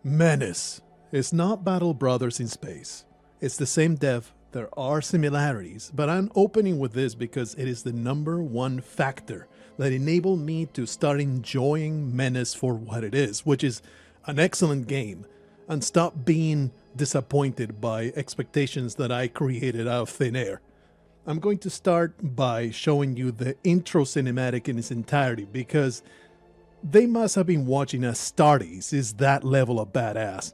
MENACE is not Battle Brothers in space. It's the same dev, there are similarities, but I'm opening with this because it is the #1 factor that enabled me to start enjoying MENACE for what it is, which is an excellent game, and stop being disappointed by expectations that I created out of thin air. I'm going to start by showing you the intro cinematic in its entirety because they must have been watching Astartes is that level of badass.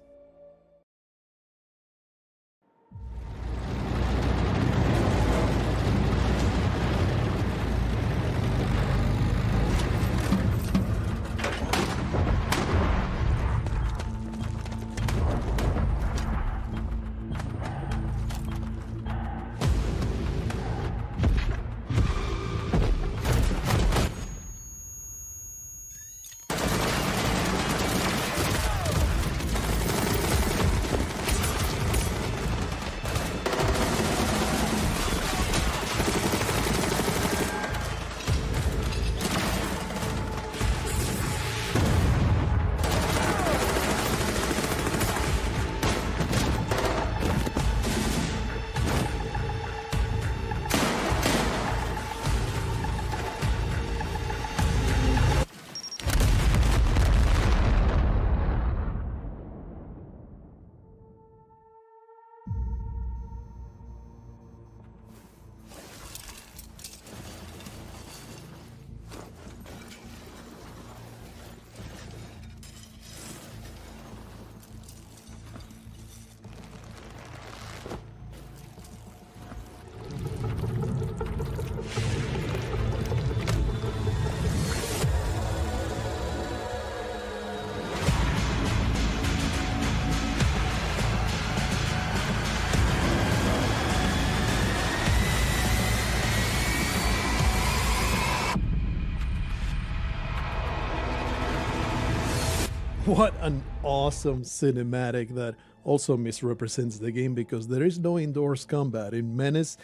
What an awesome cinematic that also misrepresents the game because there is no indoors combat. In MENACE,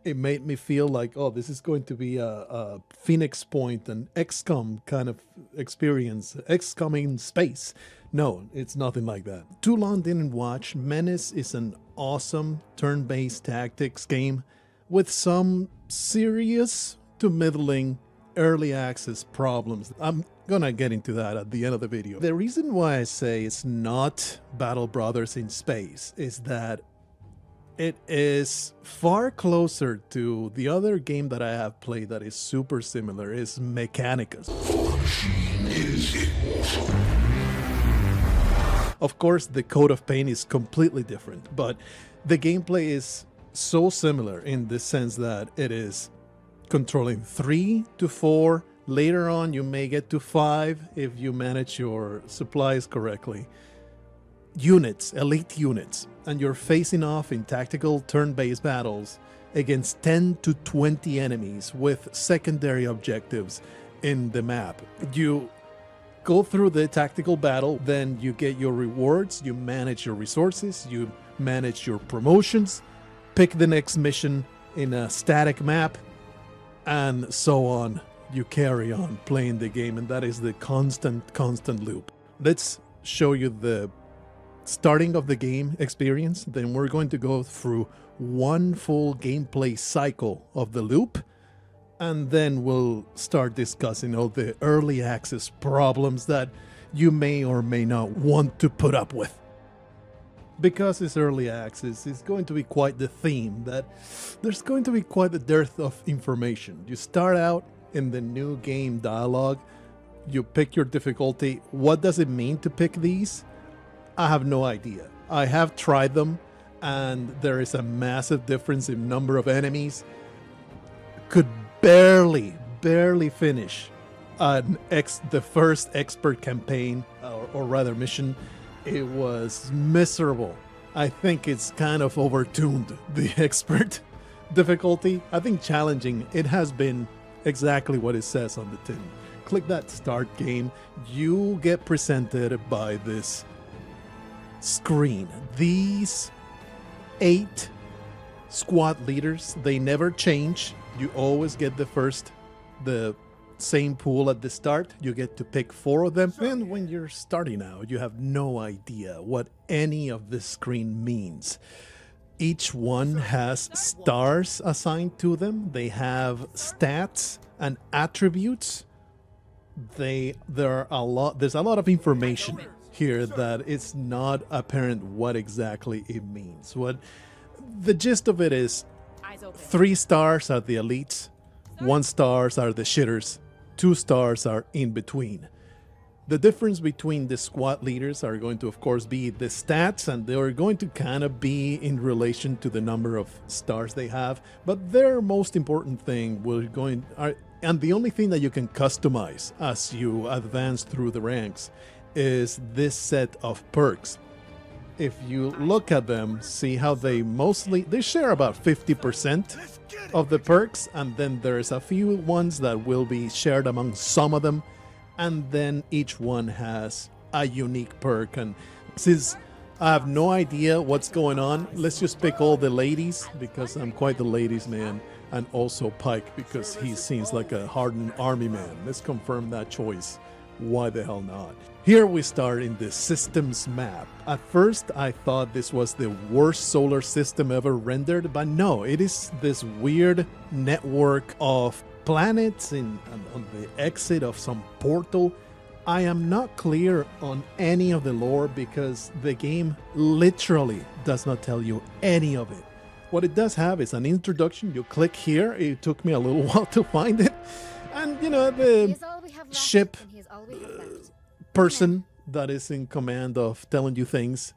it made me feel like, oh, this is going to be a Phoenix Point, an XCOM kind of experience, XCOM in space. No, it's nothing like that. Too long didn't watch. MENACE is an awesome turn-based tactics game with some serious to middling early access problems. I'm gonna get into that at the end of the video. The reason why I say it's not Battle Brothers in space is that it is far closer to the other game that I have played that is super similar, is Mechanicus. Of course, the Code of Pain is completely different, but the gameplay is so similar in the sense that it is controlling 3 to 4. Later on, you may get to 5 if you manage your supplies correctly. Units, elite units, and you're facing off in tactical turn-based battles against 10 to 20 enemies with secondary objectives in the map. You go through the tactical battle, then you get your rewards, you manage your resources, you manage your promotions, pick the next mission in a static map, and so on. You carry on playing the game, and that is the constant loop. Let's show you the starting of the game experience, then we're going to go through one full gameplay cycle of the loop, and then we'll start discussing all the early access problems that you may or may not want to put up with. Because it's early access, it's going to be quite the theme that there's going to be quite the dearth of information. You start out in the new game dialogue, you pick your difficulty. What does it mean to pick these? I have no idea. I have tried them, and there is a massive difference in number of enemies. Could barely finish the first expert campaign, or rather mission. It was miserable. I think it's kind of overtuned, the expert difficulty. I think challenging, it has been exactly what it says on the tin. Click that start game. You get presented by this screen. These 8 squad leaders, they never change. You always get the same pool at the start. You get to pick 4 of them. And when you're starting out, you have no idea what any of this screen means. Each one has stars assigned to them. They have stats and attributes. There's a lot of information here that it's not apparent what exactly it means. What the gist of it is, 3 stars are the elites, 1 stars are the shitters, 2 stars are in between. The difference between the squad leaders are going to, of course, be the stats, and they're going to kind of be in relation to the number of stars they have. But their most important thing and the only thing that you can customize as you advance through the ranks is this set of perks. If you look at them, see how they share about 50% of the perks, and then there's a few ones that will be shared among some of them. And then each one has a unique perk. And since I have no idea what's going on, let's just pick all the ladies, because I'm quite the ladies man, and also Pike because he seems like a hardened army man. Let's confirm that choice. Why the hell not? Here we start in the systems map. At first I thought this was the worst solar system ever rendered, but no, it is this weird network of planets on the exit of some portal. I am not clear on any of the lore because the game literally does not tell you any of it. What it does have is an introduction. You click here. It took me a little while to find it. And, you know, the ship person that is in command of telling you things.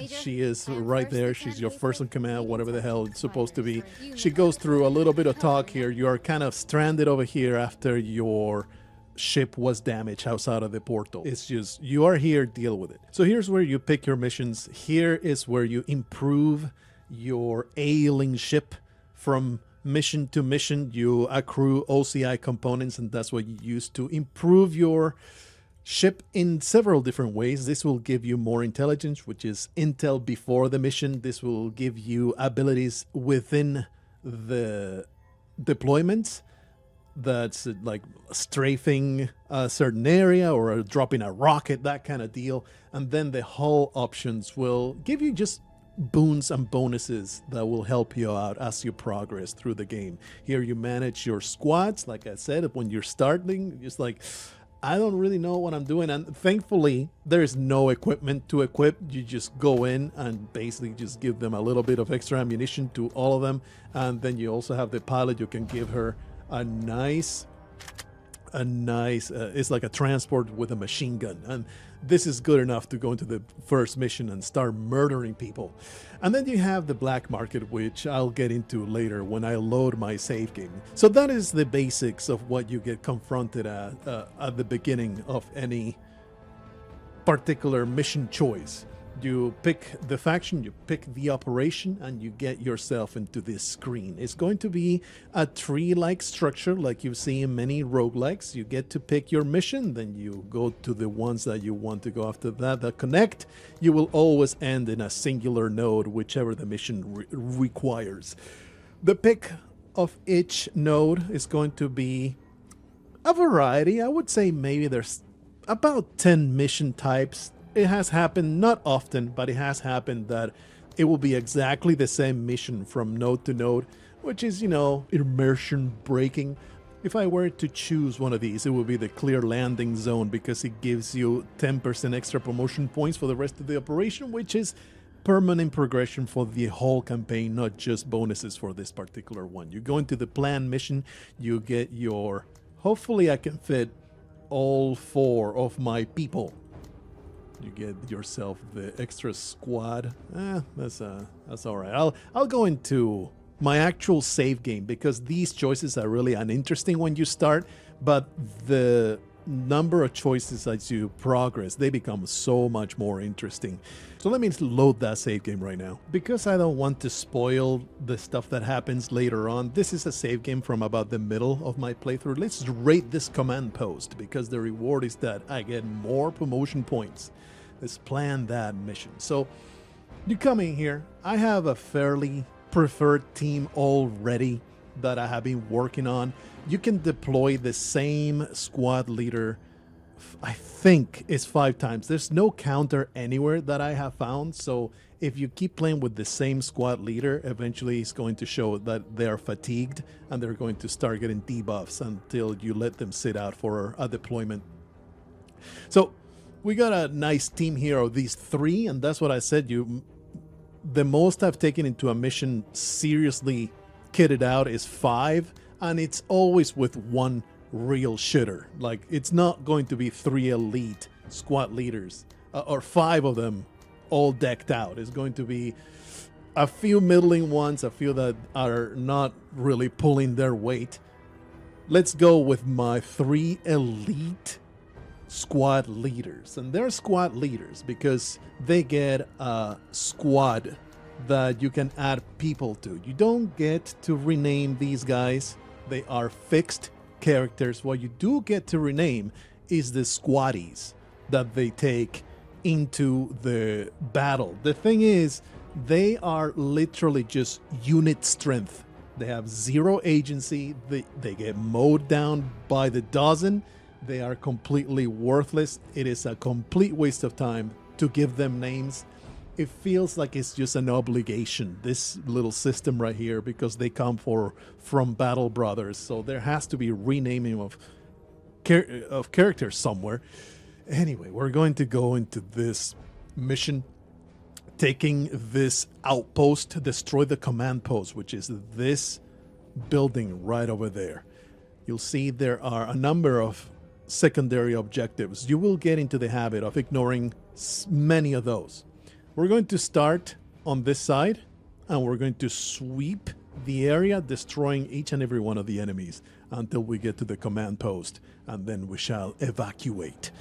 She is right there. She's your first in command, whatever the hell it's supposed to be. She goes through a little bit of talk here. You are kind of stranded over here after your ship was damaged outside of the portal. It's just, you are here, deal with it. So here's where you pick your missions. Here is where you improve your ailing ship. From mission to mission, you accrue OCI components, and that's what you use to improve your ship in several different ways. This will give you more intelligence, which is intel before the mission. This will give you abilities within the deployments. That's like strafing a certain area or dropping a rocket, that kind of deal. And then the hull options will give you just boons and bonuses that will help you out as you progress through the game. Here you manage your squads. Like I said, when you're starting, it's like, I don't really know what I'm doing, and thankfully there is no equipment to equip. You just go in and basically just give them a little bit of extra ammunition to all of them, and then you also have the pilot. You can give her a nice it's like a transport with a machine gun, and this is good enough to go into the first mission and start murdering people. And then you have the black market, which I'll get into later when I load my save game. So that is the basics of what you get confronted at the beginning of any particular mission choice. You pick the faction, you pick the operation, and you get yourself into this screen. It's going to be a tree-like structure like you see in many roguelikes. You get to pick your mission, then you go to the ones that you want to go after that connect. You will always end in a singular node, whichever the mission requires. The pick of each node is going to be a variety. I would say maybe there's about 10 mission types. It has happened, not often, but it has happened that it will be exactly the same mission from node to node, which is, you know, immersion breaking. If I were to choose one of these, it would be the clear landing zone, because it gives you 10% extra promotion points for the rest of the operation, which is permanent progression for the whole campaign, not just bonuses for this particular one. You go into the planned mission, you get your, hopefully I can fit all 4 of my people. You get yourself the extra squad. That's all right. I'll go into my actual save game, because these choices are really uninteresting when you start, but the number of choices as you progress, they become so much more interesting. So let me load that save game right now. Because I don't want to spoil the stuff that happens later on, this is a save game from about the middle of my playthrough. Let's rate this command post, because the reward is that I get more promotion points. Let's plan that mission. So you come in here. I have a fairly preferred team already. that I have been working on. You can deploy the same squad leader, I think it's 5 times. There's no counter anywhere that I have found. So if you keep playing with the same squad leader, eventually it's going to show that they're fatigued and they're going to start getting debuffs until you let them sit out for a deployment. So we got a nice team here of these 3, and that's what I said. The most I've taken into a mission seriously kitted out is 5, and it's always with 1 real shitter. Like, it's not going to be 3 elite squad leaders or 5 of them all decked out. It's going to be a few middling ones, a few that are not really pulling their weight. Let's go with my 3 elite squad leaders. And they're squad leaders because they get a squad that you can add people to. You don't get to rename these guys. They are fixed characters. What you do get to rename is the squaddies that they take into the battle. The thing is, they are literally just unit strength. They have 0 agency. They get mowed down by the dozen. They are completely worthless. It is a complete waste of time to give them names. It feels like it's just an obligation, this little system right here, because they come from Battle Brothers. So there has to be renaming of characters somewhere. Anyway, we're going to go into this mission, taking this outpost to destroy the command post, which is this building right over there. You'll see there are a number of secondary objectives. You will get into the habit of ignoring many of those. We're going to start on this side, and we're going to sweep the area, destroying each and every one of the enemies until we get to the command post, and then we shall evacuate.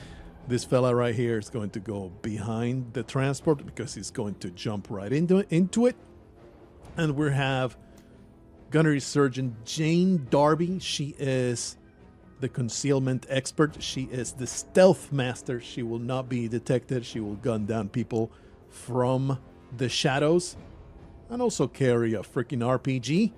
This fella right here is going to go behind the transport because he's going to jump right into it. And we have Gunnery Surgeon Jane Darby. She is the concealment expert. She is the stealth master. She will not be detected. She will gun down people from the shadows and also carry a freaking RPG.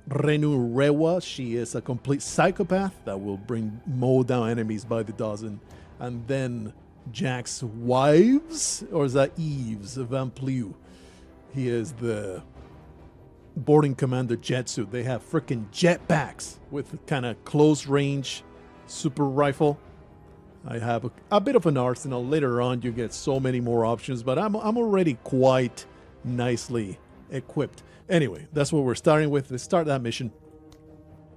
Renu Rewa, she is a complete psychopath that will mow down enemies by the dozen. And then Jack's wives, or is that Eves Van Plew? He is the boarding commander jet suit. They have freaking jetpacks with kind of close range super rifle. I have a bit of an arsenal. Later on, you get so many more options, but I'm already quite nicely equipped. Anyway, that's what we're starting with. Let's start that mission.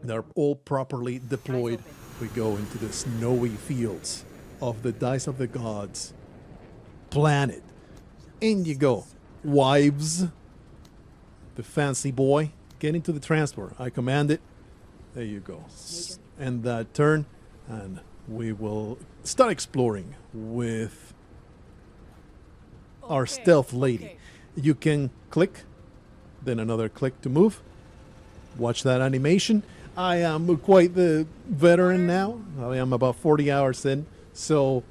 They're all properly deployed. We go into the snowy fields of the Dice of the Gods planet. In you go. Wives. The fancy boy. Get into the transport. I command it. There you go. End that turn. And we will start exploring with our stealth lady. You can click, then another click to move. Watch that animation. I am quite the veteran now. I am about 40 hours in. So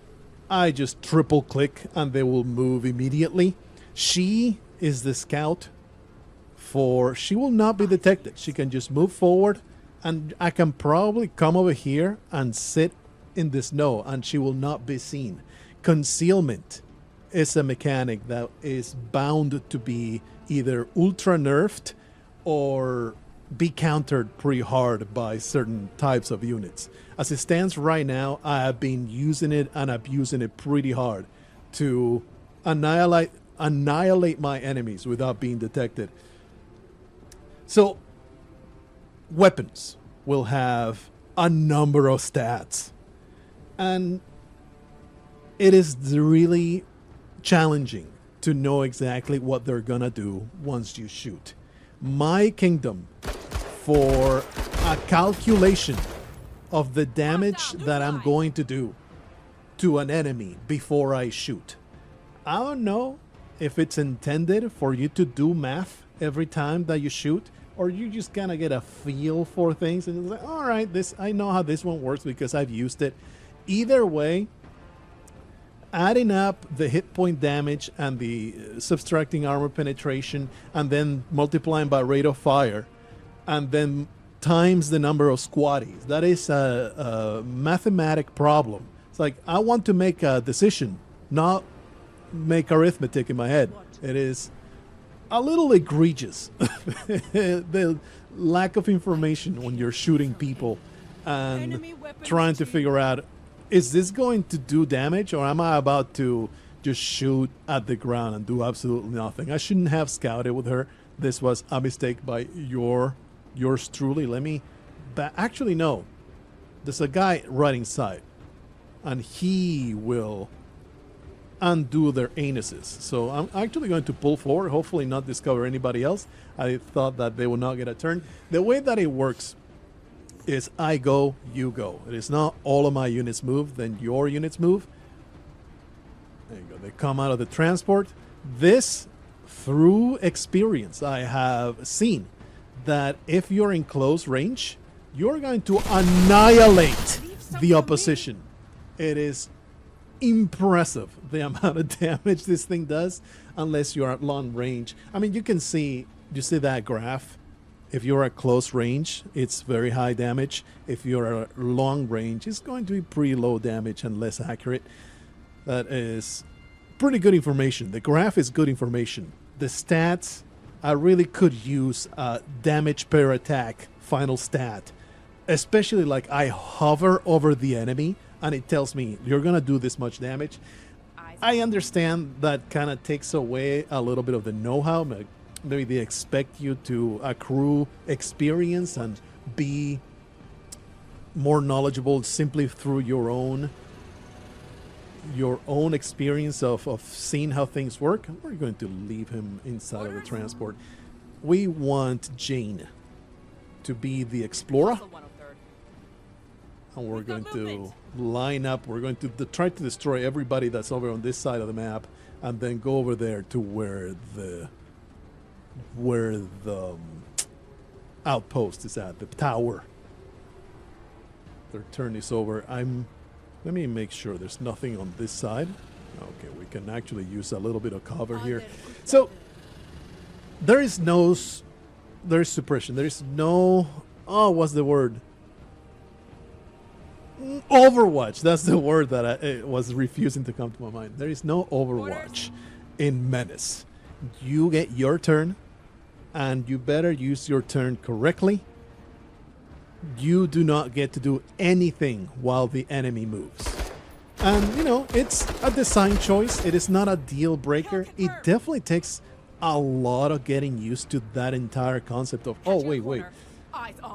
I just triple click and they will move immediately. She is the scout she will not be detected. She can just move forward, and I can probably come over here and sit in the snow and she will not be seen. Concealment is a mechanic that is bound to be either ultra nerfed or be countered pretty hard by certain types of units. As it stands right now, I have been using it and abusing it pretty hard to annihilate my enemies without being detected. So, weapons will have a number of stats. And it is really challenging to know exactly what they're gonna do once you shoot. My kingdom, for a calculation of the damage that I'm going to do to an enemy before I shoot. I don't know if it's intended for you to do math every time that you shoot, or you just kind of get a feel for things and it's like, all right, I know how this one works because I've used it. Either way, adding up the hit point damage and the subtracting armor penetration and then multiplying by rate of fire and then times the number of squatties. That is a mathematic problem. It's like I want to make a decision, not make arithmetic in my head. It is a little egregious. The lack of information when you're shooting people and trying to figure out, is this going to do damage, or am I about to just shoot at the ground and do absolutely nothing? I shouldn't have scouted with her. This was a mistake by yours truly. Let me actually, no, there's a guy right inside, and he will undo their anuses. So I'm actually going to pull forward, hopefully not discover anybody else. I thought that they would not get a turn. The way that it works is I go, you go. It is not all of my units move, then your units move. There you go. They come out of the transport. This, through experience, I have seen that if you're in close range, you're going to annihilate the opposition. It is impressive the amount of damage this thing does, unless you're at long range. I mean, you can see, you see that graph. If you're at close range, it's very high damage. If you're at long range, it's going to be pretty low damage and less accurate. That is pretty good information. The graph is good information. The stats, I really could use damage per attack final stat, especially like I hover over the enemy and it tells me you're gonna do this much damage. I understand that kind of takes away a little bit of the know-how. Maybe they expect you to accrue experience and be more knowledgeable simply through your own experience of seeing how things work. We're going to leave him inside of the transport. We want Jane to be the explorer. And we're going to line up. We're going to try to destroy everybody that's over on this side of the map, and then go over there to where the outpost is at, the tower. Their turn is over. Let me make sure there's nothing on this side. Okay, we can actually use a little bit of cover here. So there's suppression. There is no, what's the word? Overwatch. That's the word that it was refusing to come to my mind. There is no Overwatch in Menace. You get your turn, and you better use your turn correctly. You do not get to do anything while the enemy moves. And, you know, it's a design choice. It is not a deal breaker. It definitely takes a lot of getting used to that entire concept of, oh, wait.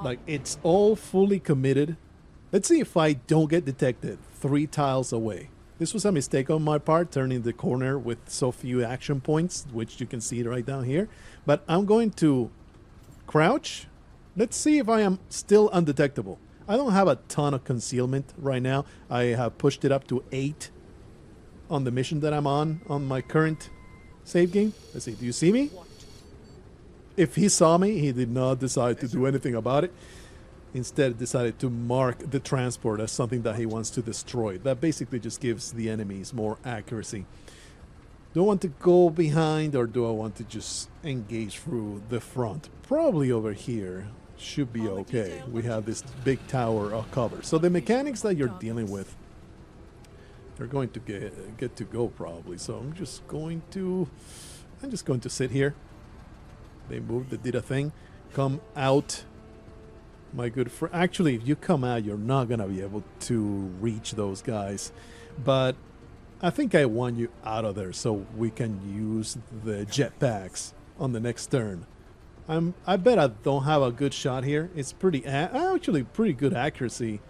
Like, it's all fully committed. Let's see if I don't get detected 3 tiles away. This was a mistake on my part, turning the corner with so few action points, which you can see right down here. But I'm going to crouch. Let's see if I am still undetectable. I don't have a ton of concealment right now. I have pushed it up to 8 on the mission that I'm on my current save game. Let's see, do you see me? If he saw me, he did not decide to do anything about it. Instead decided to mark the transport as something that he wants to destroy. That basically just gives the enemies more accuracy. Do I want to go behind, or do I want to just engage through the front? Probably over here should be okay. We have this big tower of cover. So the mechanics that you're dealing with, they're going to get to go probably. So I'm just going to sit here. They moved, they did a thing. Come out. My good friend. Actually, if you come out, you're not going to be able to reach those guys. But I think I want you out of there so we can use the jetpacks on the next turn. I bet I don't have a good shot here. It's actually pretty good accuracy.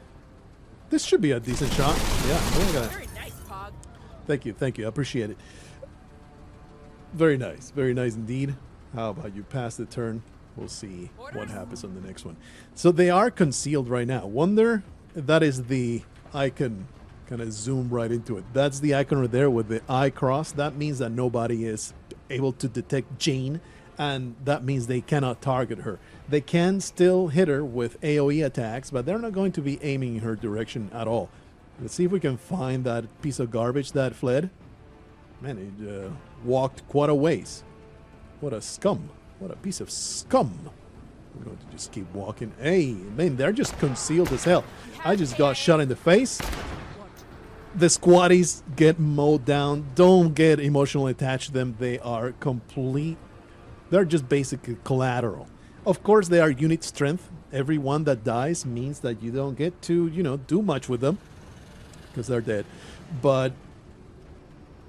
This should be a decent shot. Yeah. Very nice, Pog. Thank you. I appreciate it. Very nice indeed. How about you pass the turn? We'll see what happens on the next one. So they are concealed right now. Wonder, that is the icon. Kind of zoom right into it. That's the icon right there with the eye cross. That means that nobody is able to detect Jane, and that means they cannot target her. They can still hit her with AoE attacks, but they're not going to be aiming in her direction at all. Let's see if we can find that piece of garbage that fled. Man, it walked quite a ways. What a scum. What a piece of scum. We're going to just keep walking. Hey, man, they're just concealed as hell. I just got shot in the face. The squatties get mowed down. Don't get emotionally attached to them. They are complete. They're just basically collateral. Of course, they are unit strength. Every one that dies means that you don't get to, do much with them because they're dead. But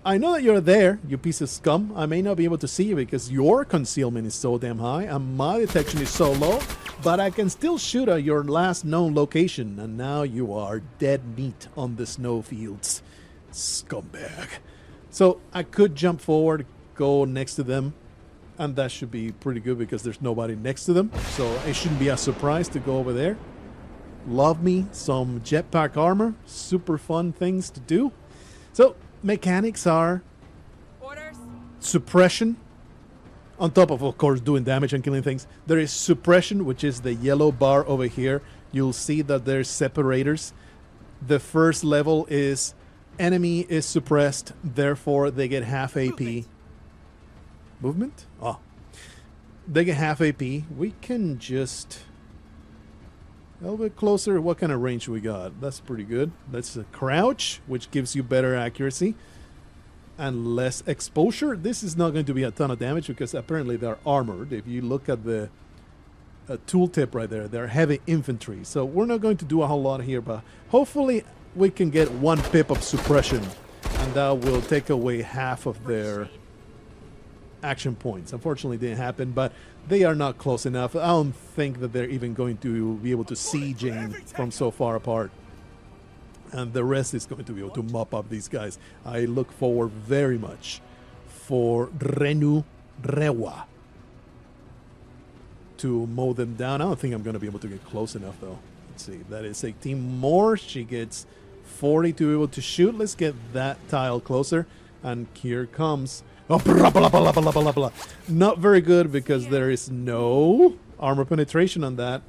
I know that you're there, you piece of scum. I may not be able to see you because your concealment is so damn high and my detection is so low, but I can still shoot at your last known location, and now you are dead meat on the snowfields. Scumbag. So I could jump forward, go next to them, and that should be pretty good because there's nobody next to them. So it shouldn't be a surprise to go over there. Love me some jetpack armor. Super fun things to do. So mechanics are suppression, on top of course, doing damage and killing things. There is suppression, which is the yellow bar over here. You'll see that there's separators. The first level is enemy is suppressed, therefore they get half AP. Movement? Oh. They get half AP. We can just... a little bit closer. What kind of range we got? That's pretty good. That's a crouch, which gives you better accuracy and less exposure. This is not going to be a ton of damage because apparently they're armored. If you look at the tooltip right there, they're heavy infantry. So we're not going to do a whole lot here, but hopefully we can get 1 pip of suppression, and that will take away half of their action points. Unfortunately, it didn't happen, but they are not close enough. I don't think that they're even going to be able to see Jane from so far apart. And the rest is going to be able to mop up these guys. I look forward very much for Renu Rewa to mow them down. I don't think I'm going to be able to get close enough, though. Let's see. That is 18 more. She gets 40 to be able to shoot. Let's get that tile closer. And here comes... oh, blah, blah, blah, blah, blah, blah. Not very good because there is no armor penetration on that.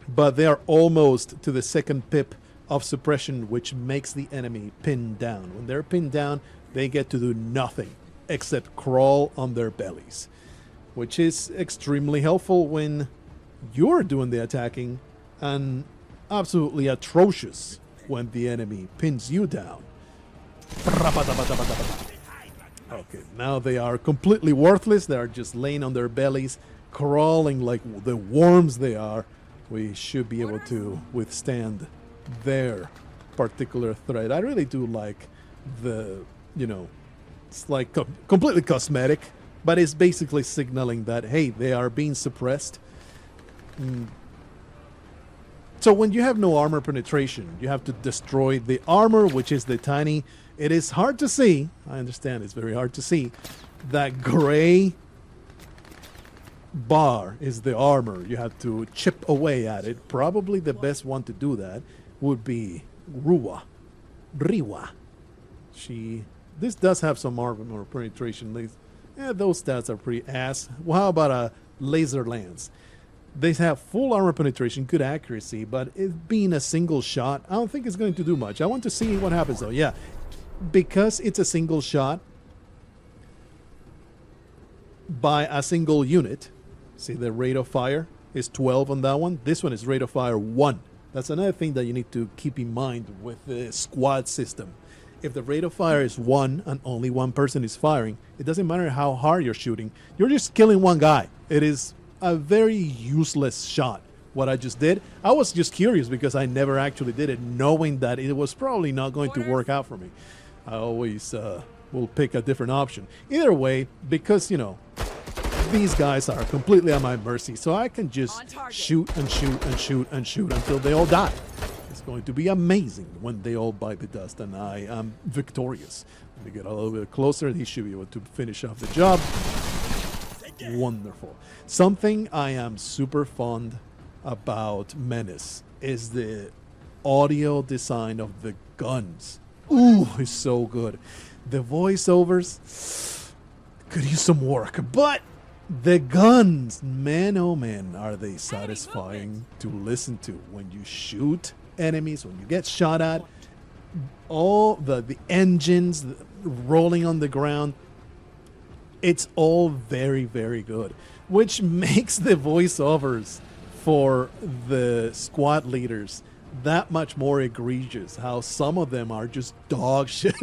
But they are almost to the 2nd pip of suppression, which makes the enemy pinned down. When they're pinned down, they get to do nothing except crawl on their bellies, which is extremely helpful when you're doing the attacking, and absolutely atrocious when the enemy pins you down. Okay, now they are completely worthless. They are just laying on their bellies, crawling like the worms they are. We should be able to withstand their particular threat. I really do like the, it's like completely cosmetic, but it's basically signaling that, hey, they are being suppressed. So when you have no armor penetration, you have to destroy the armor, which is the tiny... It is hard to see. I understand it's very hard to see. That gray bar is the armor. You have to chip away at it. Probably the best one to do that would be Riwa. This does have some armor penetration. Those stats are pretty ass. Well, how about a laser lance? They have full armor penetration, good accuracy, but it being a single shot, I don't think it's going to do much. I want to see what happens, though. Yeah, because it's a single shot by a single unit. See, the rate of fire is 12 on that one. This one is rate of fire 1. That's another thing that you need to keep in mind with the squad system. If the rate of fire is 1 and only one person is firing, it doesn't matter how hard you're shooting. You're just killing one guy. It is a very useless shot, what I just did. I was just curious because I never actually did it, knowing that it was probably not going to work out for me. I always will pick a different option. Either way, because, these guys are completely at my mercy, so I can just shoot and shoot and shoot and shoot until they all die. It's going to be amazing when they all bite the dust and I am victorious. Let me get a little bit closer. He should be able to finish off the job. Wonderful. Something I am super fond about Menace is the audio design of the guns. Ooh, it's so good. The voiceovers could use some work, but the guns, man, oh man, are they satisfying to listen to when you shoot enemies, when you get shot at. All the engines rolling on the ground. It's all very, very good, which makes the voiceovers for the squad leaders that much more egregious. How some of them are just dog shit.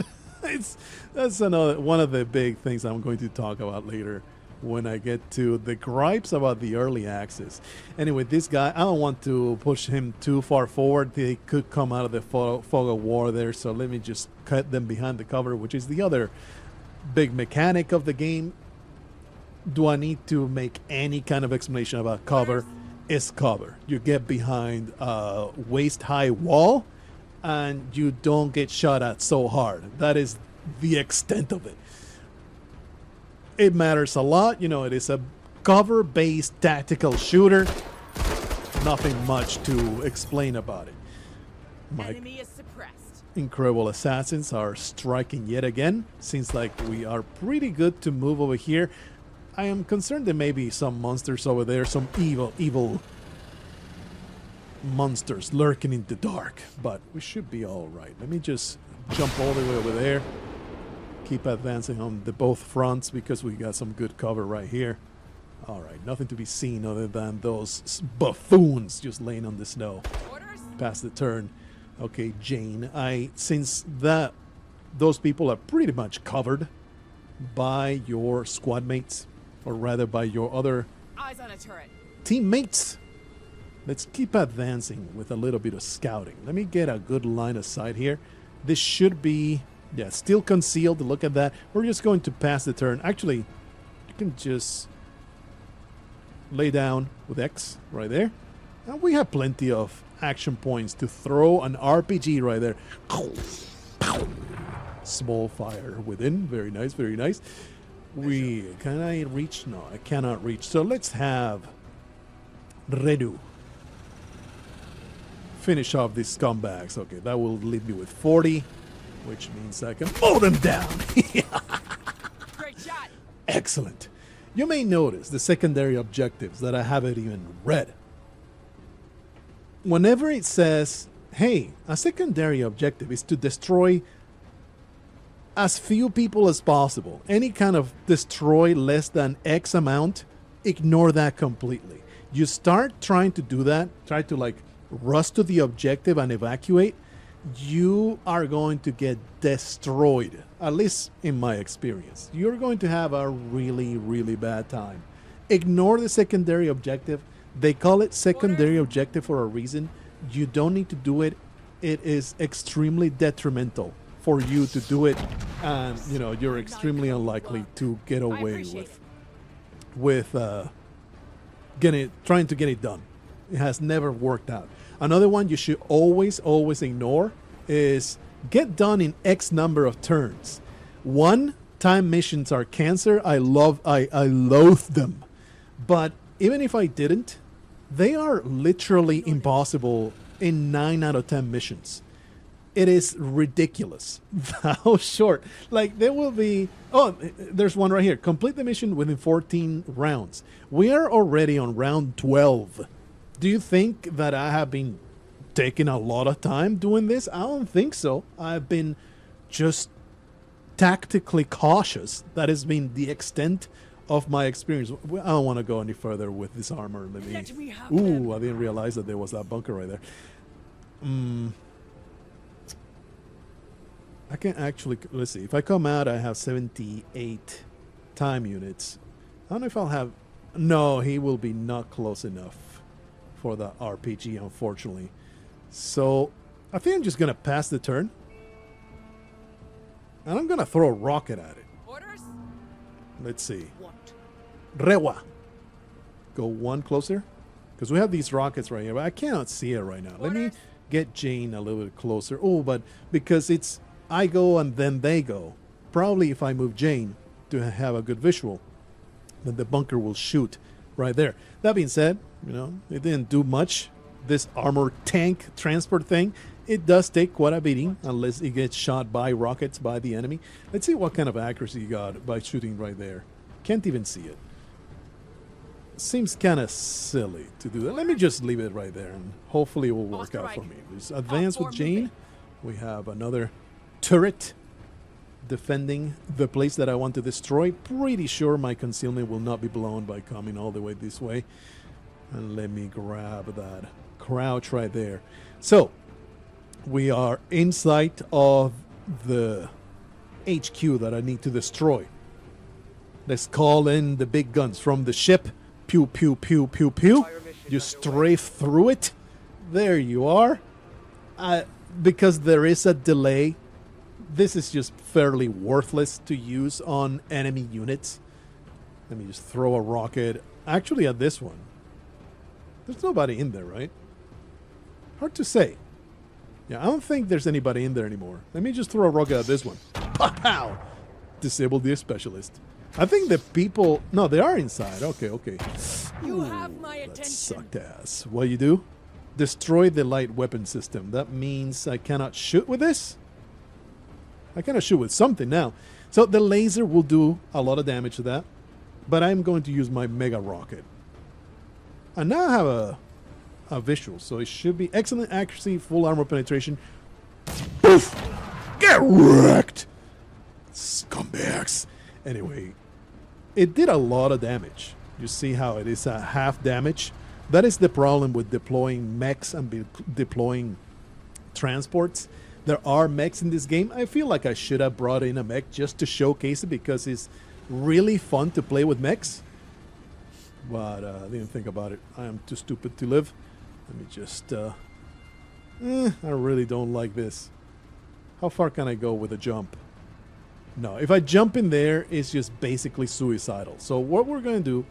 That's another one of the big things I'm going to talk about later when I get to the gripes about the early access. Anyway, this guy, I don't want to push him too far forward. They could come out of the fog of war there, so let me just cut them behind the cover, which is the other big mechanic of the game. Do I need to make any kind of explanation about cover? It's cover. You get behind a waist-high wall and you don't get shot at so hard. That is the extent of it. It matters a lot. You know, it is a cover-based tactical shooter. Nothing much to explain about it. My Enemy is suppressed. incredible assassins are striking yet again. Seems like we are pretty good to move over here. I am concerned there may be some monsters over there, some evil monsters lurking in the dark, but we should be all right. Let me just jump all the way over there. Keep advancing on the both fronts because we got some good cover right here. All right, nothing to be seen other than those buffoons just laying on the snow. Orders? Past the turn. Okay, Jane, since those people are pretty much covered by your squad mates, or rather by your other Eyes on a turret. teammates, let's keep advancing with a little bit of scouting. Let me get a good line of sight here. This should be, yeah, still concealed. Look at that. We're just going to pass the turn. Actually, you can just lay down with X right there. And we have plenty of action points to throw an RPG right there. Small fire within. Very nice, very nice. Can I reach? No, I cannot reach. So let's have Redu finish off these scumbags. Okay, that will leave me with 40, which means I can mow them down. Great shot. Excellent. You may notice the secondary objectives that I haven't even read. Whenever it says, hey, a secondary objective is to destroy as few people as possible, any kind of destroy less than X amount, ignore that completely. You start trying to do that, try to like rush to the objective and evacuate, you are going to get destroyed. At least in my experience. You're going to have a really, really bad time. Ignore the secondary objective. They call it secondary objective for a reason. You don't need to do it. It is extremely detrimental for you to do it, and you know you're extremely unlikely to get away with trying to get it done. It has never worked out. Another one you should always ignore is get done in X number of turns. One-time missions are cancer. I loathe them. But even if I didn't, they are literally impossible in 9 out of 10 missions. It is ridiculous how short. Like there will be, there's one right here. Complete the mission within 14 rounds. We are already on round 12. Do you think that I have been taking a lot of time doing this? I don't think so. I've been just tactically cautious. That has been the extent of my experience. I don't want to go any further with this armor. Let me. Ooh, I didn't realize that there was that bunker right there. I can actually, let's see. If I come out, I have 78 time units. I don't know if I'll have. No, he will be not close enough for the RPG, unfortunately. So I think I'm just gonna pass the turn, and I'm gonna throw a rocket at it. Orders? Let's see. What? Rewa. Go one closer, because we have these rockets right here, but I cannot see it right now. Let me get Jane a little bit closer. Oh, but because it's I go and then they go. Probably if I move Jane to have a good visual, then the bunker will shoot right there. That being said, you know, it didn't do much. This armor tank transport thing, it does take quite a beating unless it gets shot by rockets by the enemy. Let's see what kind of accuracy you got by shooting right there. Can't even see it. Seems kind of silly to do that. Let me just leave it right there and hopefully it will work out for me. Just advance with Jane. We have another turret defending the place that I want to destroy. Pretty sure my concealment will not be blown by coming all the way this way. And let me grab that crouch right there. So, we are in sight of the HQ that I need to destroy. Let's call in the big guns from the ship. Pew, pew, pew, pew, pew. You strafe through it. There you are. Because there is a delay, this is just fairly worthless to use on enemy units. Let me just throw a rocket. Actually, at this one, there's nobody in there, right? Hard to say. Yeah, I don't think there's anybody in there anymore. Let me just throw a rocket at this one. Pow! Disabled the specialist. I think the people... No, they are inside. Okay, okay. You have my That attention. sucked ass. What you do? Destroy the light weapon system. That means I cannot shoot with this? I cannot shoot with something now. So the laser will do a lot of damage to that. But I'm going to use my mega rocket. And now I have a visual. So it should be excellent accuracy, full armor penetration. Poof! Get wrecked! Scumbags. Anyway, it did a lot of damage. You see how it is a half damage? That is the problem with deploying mechs and deploying transports. There are mechs in this game. I feel like I should have brought in a mech just to showcase it because it's really fun to play with mechs. But I didn't think about it. I am too stupid to live. Let me just... I really don't like this. How far can I go with a jump? No, if I jump in there, it's just basically suicidal. So what we're going to do,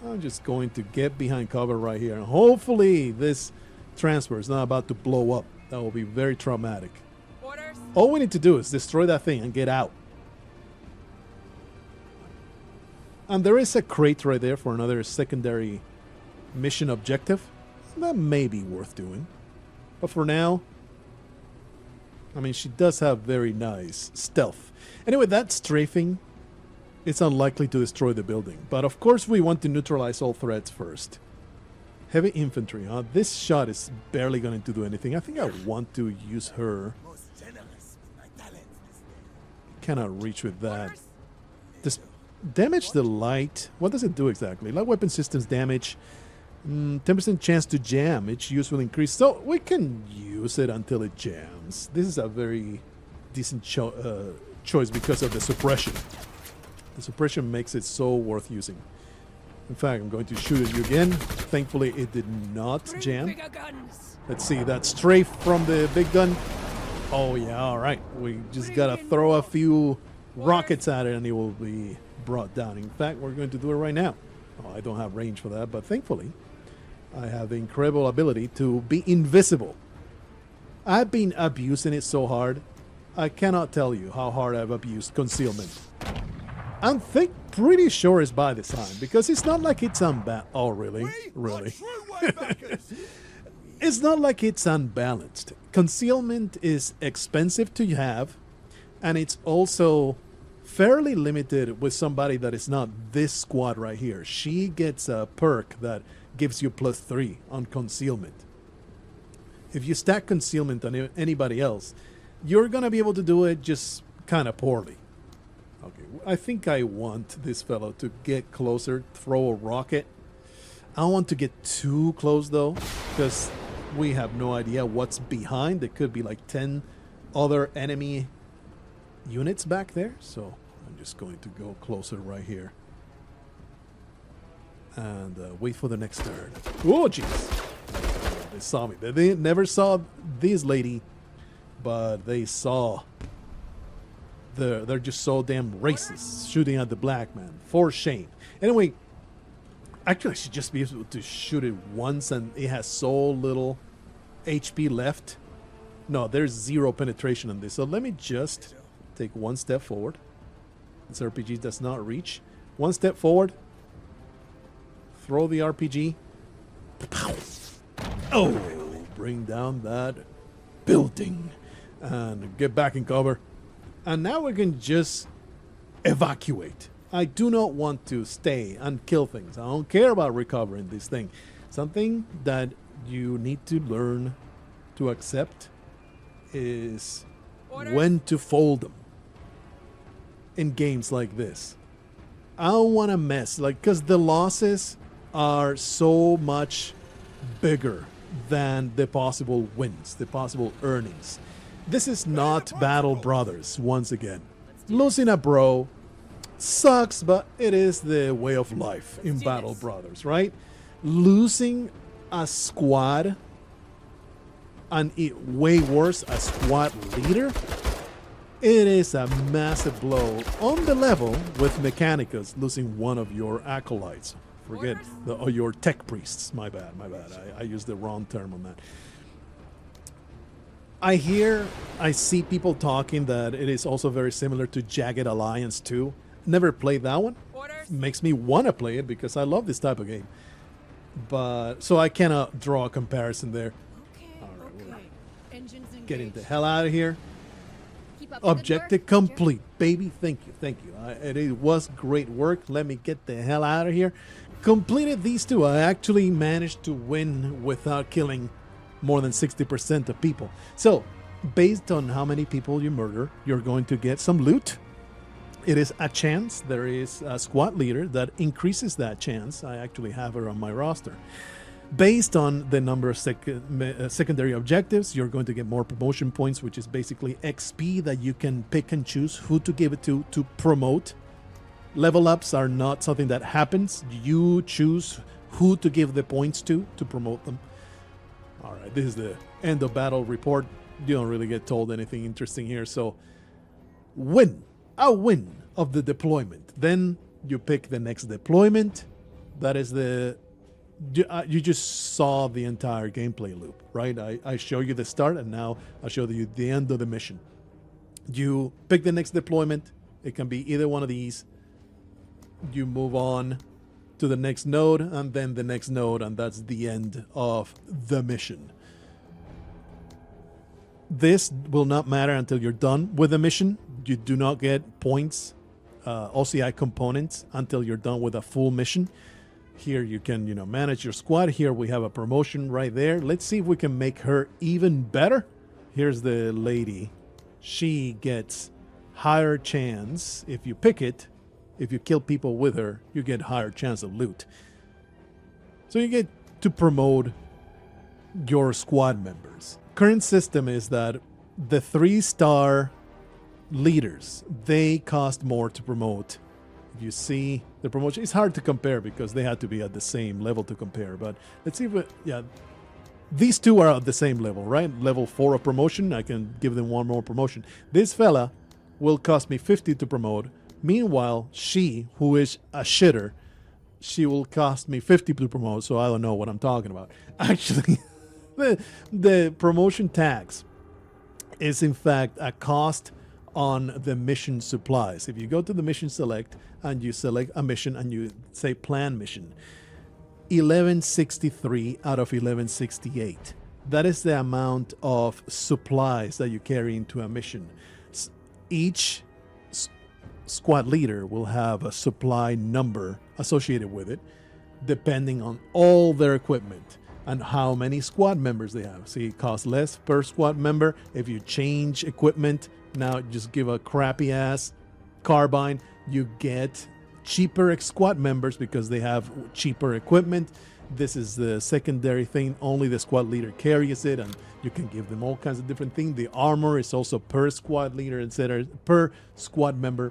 I'm just going to get behind cover right here. And hopefully this transfer is not about to blow up. That will be very traumatic. Orders? All we need to do is destroy that thing and get out. And there is a crate right there for another secondary mission objective. That may be worth doing. But for now, I mean, she does have very nice stealth. Anyway, that strafing, it's unlikely to destroy the building. But of course, we want to neutralize all threats first. Heavy infantry, huh? This shot is barely going to do anything. I think I want to use her. Cannot reach with that. This damage the light. What does it do exactly? Light weapon systems damage. 10% chance to jam. Its use will increase. So we can use it until it jams. This is a very decent choice because of the suppression. The suppression makes it so worth using. In fact, I'm going to shoot at you again. Thankfully, it did not jam. Bigger guns. Let's see, that strafe from the big gun. Oh, yeah, all right. We just got to throw a few rockets at it and it will be brought down. In fact, we're going to do it right now. Oh, I don't have range for that, but thankfully, I have the incredible ability to be invisible. I've been abusing it so hard. I cannot tell you how hard I've abused concealment. I'm pretty sure it's by design because it's not like it's unbalanced. Oh, really? Really? It's not like it's unbalanced. Concealment is expensive to have, and it's also fairly limited with somebody that is not this squad right here. She gets a perk that gives you +3 on concealment. If you stack concealment on anybody else, you're going to be able to do it just kind of poorly. Okay, I think I want this fellow to get closer, throw a rocket. I don't want to get too close though, because we have no idea what's behind. There could be like 10 other enemy units back there. So I'm just going to go closer right here. And wait for the next turn. Oh, jeez. They saw me. They never saw this lady, but they saw... They're just so damn racist, shooting at the black man. For shame. Anyway, actually I should just be able to shoot it once and it has so little HP left. No, there's 0 penetration on this. So let me just take one step forward. This RPG does not reach. One step forward. Throw the RPG. Oh, bring down that building. And get back in cover. And now we can just evacuate. I do not want to stay and kill things. I don't care about recovering this thing. Something that you need to learn to accept is when to fold them. in games like this. I don't want to mess, like, because the losses are so much bigger than the possible wins, the possible earnings. This is not Battle Brothers, once again. Losing a bro sucks, but it is the way of life in Battle Brothers, right? Losing a squad, and way worse, a squad leader, it is a massive blow on the level with Mechanicus losing one of your acolytes. Forget your tech priests. My bad. I used the wrong term on that. I see people talking that it is also very similar to Jagged Alliance 2. Never played that one. Makes me want to play it because I love this type of game. But so I cannot draw a comparison there. Getting the hell out of here. Objective complete, baby. Thank you. It was great work. Let me get the hell out of here. Completed these two. I actually managed to win without killing more than 60% of people. So, based on how many people you murder, you're going to get some loot. It is a chance. There is a squad leader that increases that chance. I actually have her on my roster. Based on the number of secondary objectives, you're going to get more promotion points, which is basically XP that you can pick and choose who to give it to promote. Level ups are not something that happens. You choose who to give the points to promote them. All right, this is the end of battle report. You don't really get told anything interesting here. So, a win of the deployment. Then you pick the next deployment. That is you just saw the entire gameplay loop, right? I show you the start, and now I'll show you the end of the mission. You pick the next deployment. It can be either one of these. You move on to the next node, and then the next node, and that's the end of the mission. This will not matter until you're done with the mission. You do not get points, OCI components, until you're done with a full mission. Here you can, manage your squad. Here we have a promotion right there. Let's see if we can make her even better. Here's the lady. She gets higher chance if you pick it. If you kill people with her, you get higher chance of loot. So you get to promote your squad members. Current system is that the 3-star leaders, they cost more to promote. If you see the promotion, it's hard to compare because they had to be at the same level to compare. But let's see if these two are at the same level, right? Level 4 of promotion. I can give them one more promotion. This fella will cost me 50 to promote. Meanwhile, she, who is a shitter, she will cost me 50 to promote, so I don't know what I'm talking about. Actually, the promotion tax is in fact a cost on the mission supplies. If you go to the mission select and you select a mission and you say plan mission, 1163 out of 1168. That is the amount of supplies that you carry into a mission. Each squad leader will have a supply number associated with it, depending on all their equipment and how many squad members they have. See, it costs less per squad member. If you change equipment, now just give a crappy ass carbine, you get cheaper squad members because they have cheaper equipment. This is the secondary thing. Only the squad leader carries it, and you can give them all kinds of different things. The armor is also per squad leader, etc., per squad member,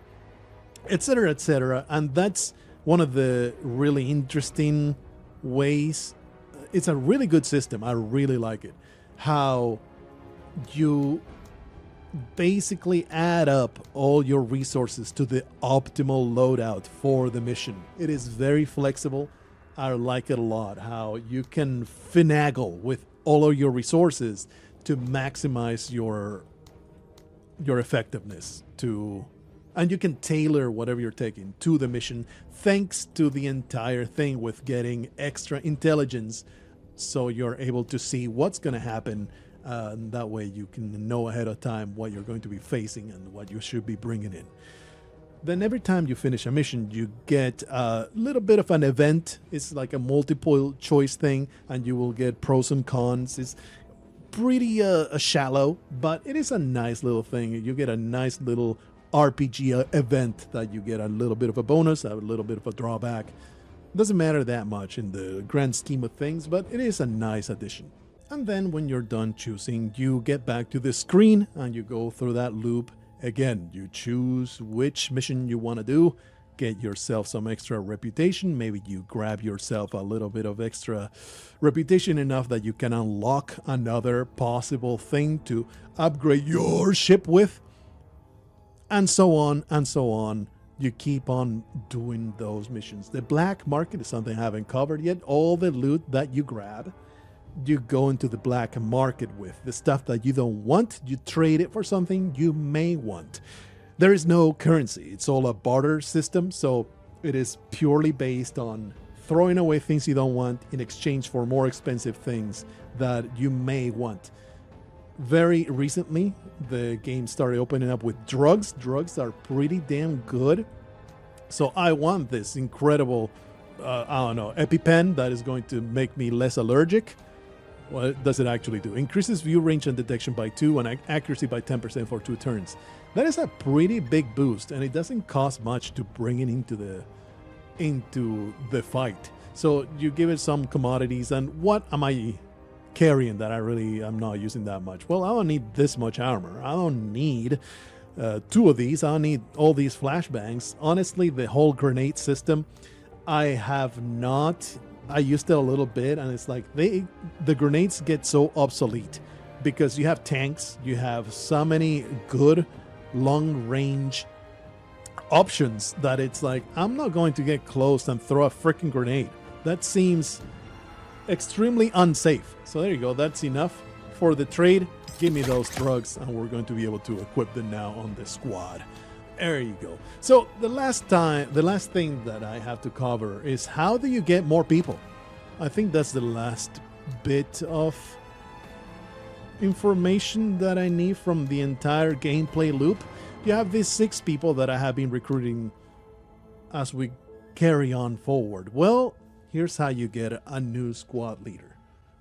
etc., etc. And that's one of the really interesting ways. It's a really good system. I really like it. How you basically add up all your resources to the optimal loadout for the mission. It is very flexible. I like it a lot. How you can finagle with all of your resources to maximize your effectiveness and you can tailor whatever you're taking to the mission, thanks to the entire thing with getting extra intelligence, so you're able to see what's going to happen. That way you can know ahead of time what you're going to be facing and what you should be bringing in. Then every time you finish a mission, you get a little bit of an event. It's like a multiple choice thing, and you will get pros and cons. It's pretty shallow, but it is a nice little thing. You get a nice little RPG event that you get a little bit of a bonus, a little bit of a drawback. Doesn't matter that much in the grand scheme of things, but it is a nice addition. And then when you're done choosing, you get back to the screen and you go through that loop again. You choose which mission you want to do, get yourself some extra reputation. Maybe you grab yourself a little bit of extra reputation enough that you can unlock another possible thing to upgrade your ship with, and so on and so on. You keep on doing those missions. The black market is something I haven't covered yet. All the loot that you grab, you go into the black market with. The stuff that you don't want, you trade it for something you may want. There is no currency. It's all a barter system, so it is purely based on throwing away things you don't want in exchange for more expensive things that you may want. Very recently, the game started opening up with drugs. Drugs are pretty damn good. So I want this incredible, EpiPen that is going to make me less allergic. What does it actually do? Increases view range and detection by 2 and accuracy by 10% for 2 turns. That is a pretty big boost, and it doesn't cost much to bring it into the fight. So you give it some commodities, and what am I carrying that I really am not using that much? Well, I don't need this much armor. I don't need 2 of these. I don't need all these flashbangs. Honestly, the whole grenade system, I have not. I used it a little bit, and it's like the grenades get so obsolete because you have tanks, you have so many good long range options that it's like, I'm not going to get close and throw a freaking grenade. That seems extremely unsafe. So there you go. That's enough for the trade. Give me those drugs, and we're going to be able to equip them now on the squad. There you go. So the last thing that I have to cover is, how do you get more people? I think that's the last bit of information that I need from the entire gameplay loop. You have these 6 people that I have been recruiting as we carry on forward. Well, here's how you get a new squad leader.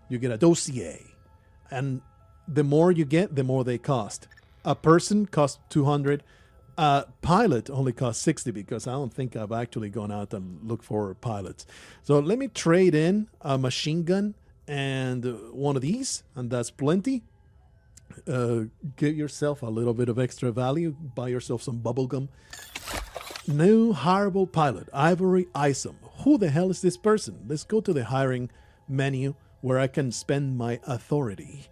You get a dossier, and the more you get, the more they cost. A person costs 200. A pilot only costs 60, because I don't think I've actually gone out and looked for pilots. So let me trade in a machine gun and one of these, and that's plenty. Give yourself a little bit of extra value. Buy yourself some bubblegum. New hireable pilot, Ivory Isom. Who the hell is this person? Let's go to the hiring menu where I can spend my authority.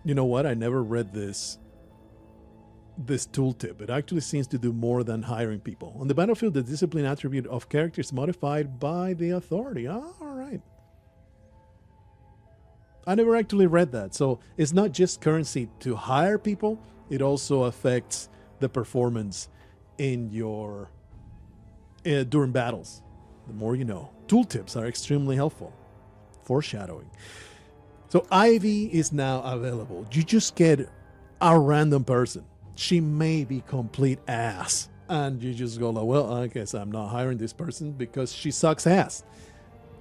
You know what? I never read this tooltip. It actually seems to do more than hiring people. On the battlefield, the discipline attribute of character is modified by the authority. All right. I never actually read that. So it's not just currency to hire people. It also affects the performance in your during battles. The more you know. Tooltips are extremely helpful. Foreshadowing. So Ivy is now available. You just get a random person. She may be complete ass, and you just go like, well, I guess I'm not hiring this person because she sucks ass.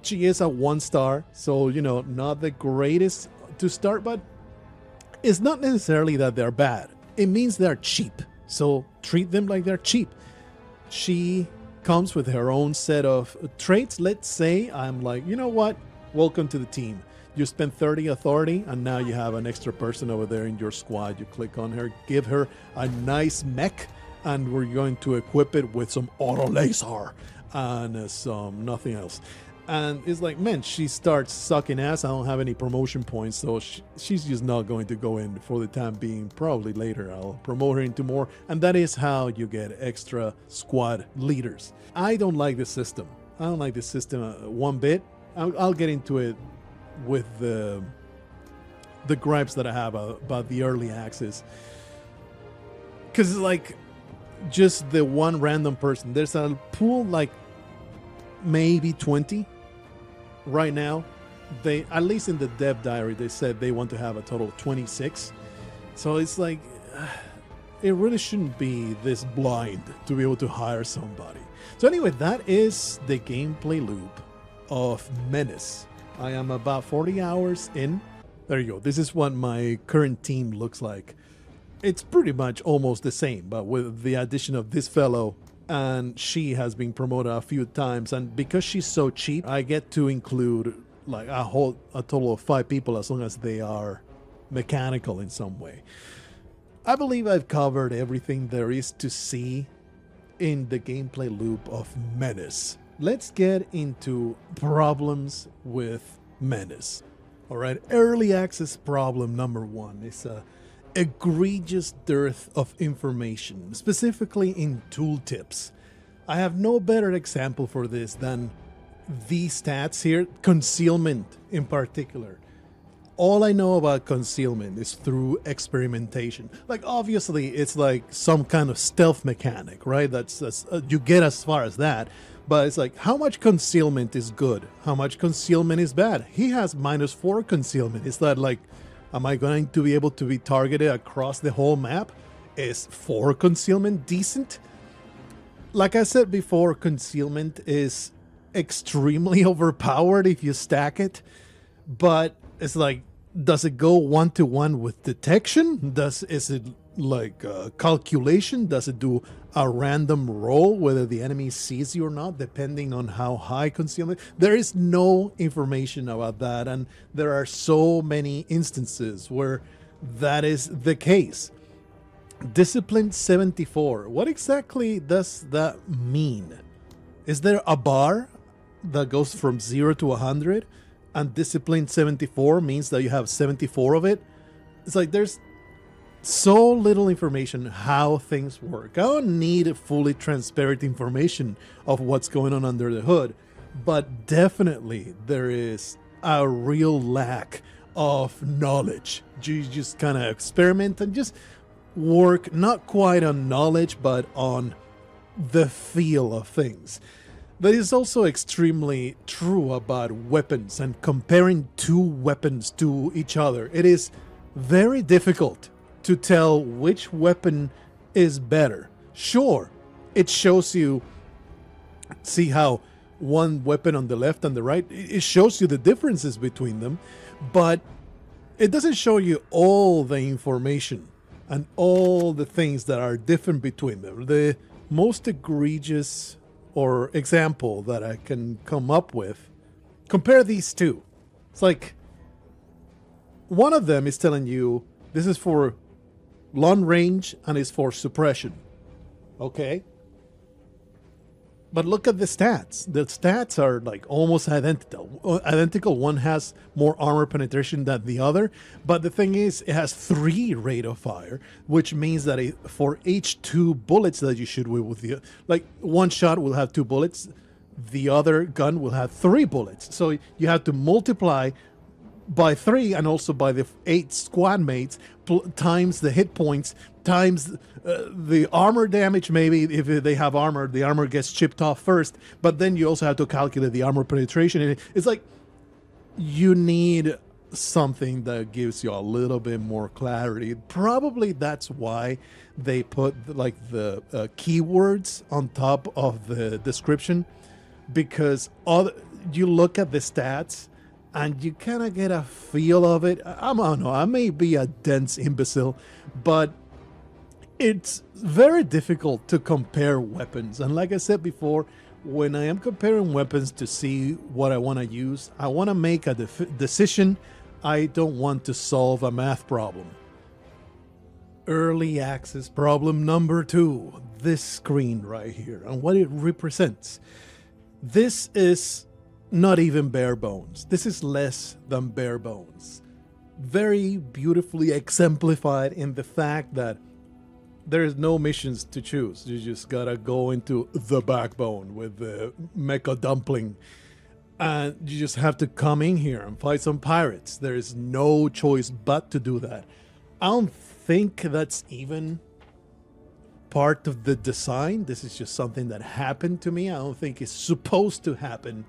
She is a 1-star, so, you know, not the greatest to start, but it's not necessarily that they're bad. It means they're cheap, so treat them like they're cheap. She comes with her own set of traits. Let's say I'm like, you know what? Welcome to the team. You spend 30 authority, and now you have an extra person over there in your squad. You click on her, give her a nice mech, and we're going to equip it with some auto laser and some nothing else. And it's like, man, she starts sucking ass. I don't have any promotion points, so she's just not going to go in for the time being. Probably later I'll promote her into more, and that is how you get extra squad leaders. I don't like this system. I don't like this system one bit. I'll get into it with the gripes that I have about the early access, because it's like just the one random person. There's a pool like maybe 20 right now. They, at least in the dev diary, they said they want to have a total of 26. So it's like, it really shouldn't be this blind to be able to hire somebody. So anyway, that is the gameplay loop of Menace. I am about 40 hours in. There you go. This is what my current team looks like. it's pretty much almost the same, but with the addition of this fellow, and she has been promoted a few times, and because she's so cheap, I get to include like a total of 5 people as long as they are mechanical in some way. I believe I've covered everything there is to see in the gameplay loop of Menace. Let's get into problems with Menace. Alright, early access problem number 1 is a egregious dearth of information, specifically in tooltips. I have no better example for this than these stats here, concealment in particular. All I know about concealment is through experimentation. Like, obviously, it's like some kind of stealth mechanic, right? That's you get as far as that. But it's like, how much concealment is good? How much concealment is bad? He has -4 concealment. Is that like, am I going to be able to be targeted across the whole map? Is 4 concealment decent? Like I said before, concealment is extremely overpowered if you stack it. But it's like, does it go 1-to-1 with detection? Is it like calculation? Does it do a random roll whether the enemy sees you or not, depending on how high concealment? There is no information about that, and there are so many instances where that is the case. Discipline 74. What exactly does that mean? Is there a bar that goes from 0 to 100? And discipline 74 means that you have 74 of it. It's like there's so little information how things work. I don't need fully transparent information of what's going on under the hood, but definitely there is a real lack of knowledge. You just kind of experiment and just work not quite on knowledge, but on the feel of things. That is also extremely true about weapons and comparing 2 weapons to each other. It is very difficult to tell which weapon is better. Sure, it shows you, see how one weapon on the left and the right, it shows you the differences between them, but it doesn't show you all the information and all the things that are different between them. The most egregious or example that I can come up with, compare these 2. It's like one of them is telling you this is for long range and is for suppression. Okay. But look at the stats. The stats are like almost identical. One has more armor penetration than the other. But the thing is, it has 3 rate of fire, which means that for each 2 bullets that you shoot with the, like one shot will have 2 bullets, the other gun will have 3 bullets. So you have to multiply by 3 and also by the 8 squad mates times the hit points times the armor damage. Maybe if they have armor, the armor gets chipped off first, but then you also have to calculate the armor penetration. And it's like you need something that gives you a little bit more clarity. Probably that's why they put like the keywords on top of the description, because you look at the stats and you kind of get a feel of it. I don't know, I may be a dense imbecile, but it's very difficult to compare weapons. And like I said before, when I am comparing weapons to see what I want to use, I want to make a decision. I don't want to solve a math problem. Early access problem number 2. This screen right here and what it represents. This is not even bare bones. This is less than bare bones. Very beautifully exemplified in the fact that there is no missions to choose. You just gotta go into the backbone with the mecha dumpling, and you just have to come in here and fight some pirates. There is no choice but to do that. I don't think that's even part of the design. This is just something that happened to me. I don't think it's supposed to happen.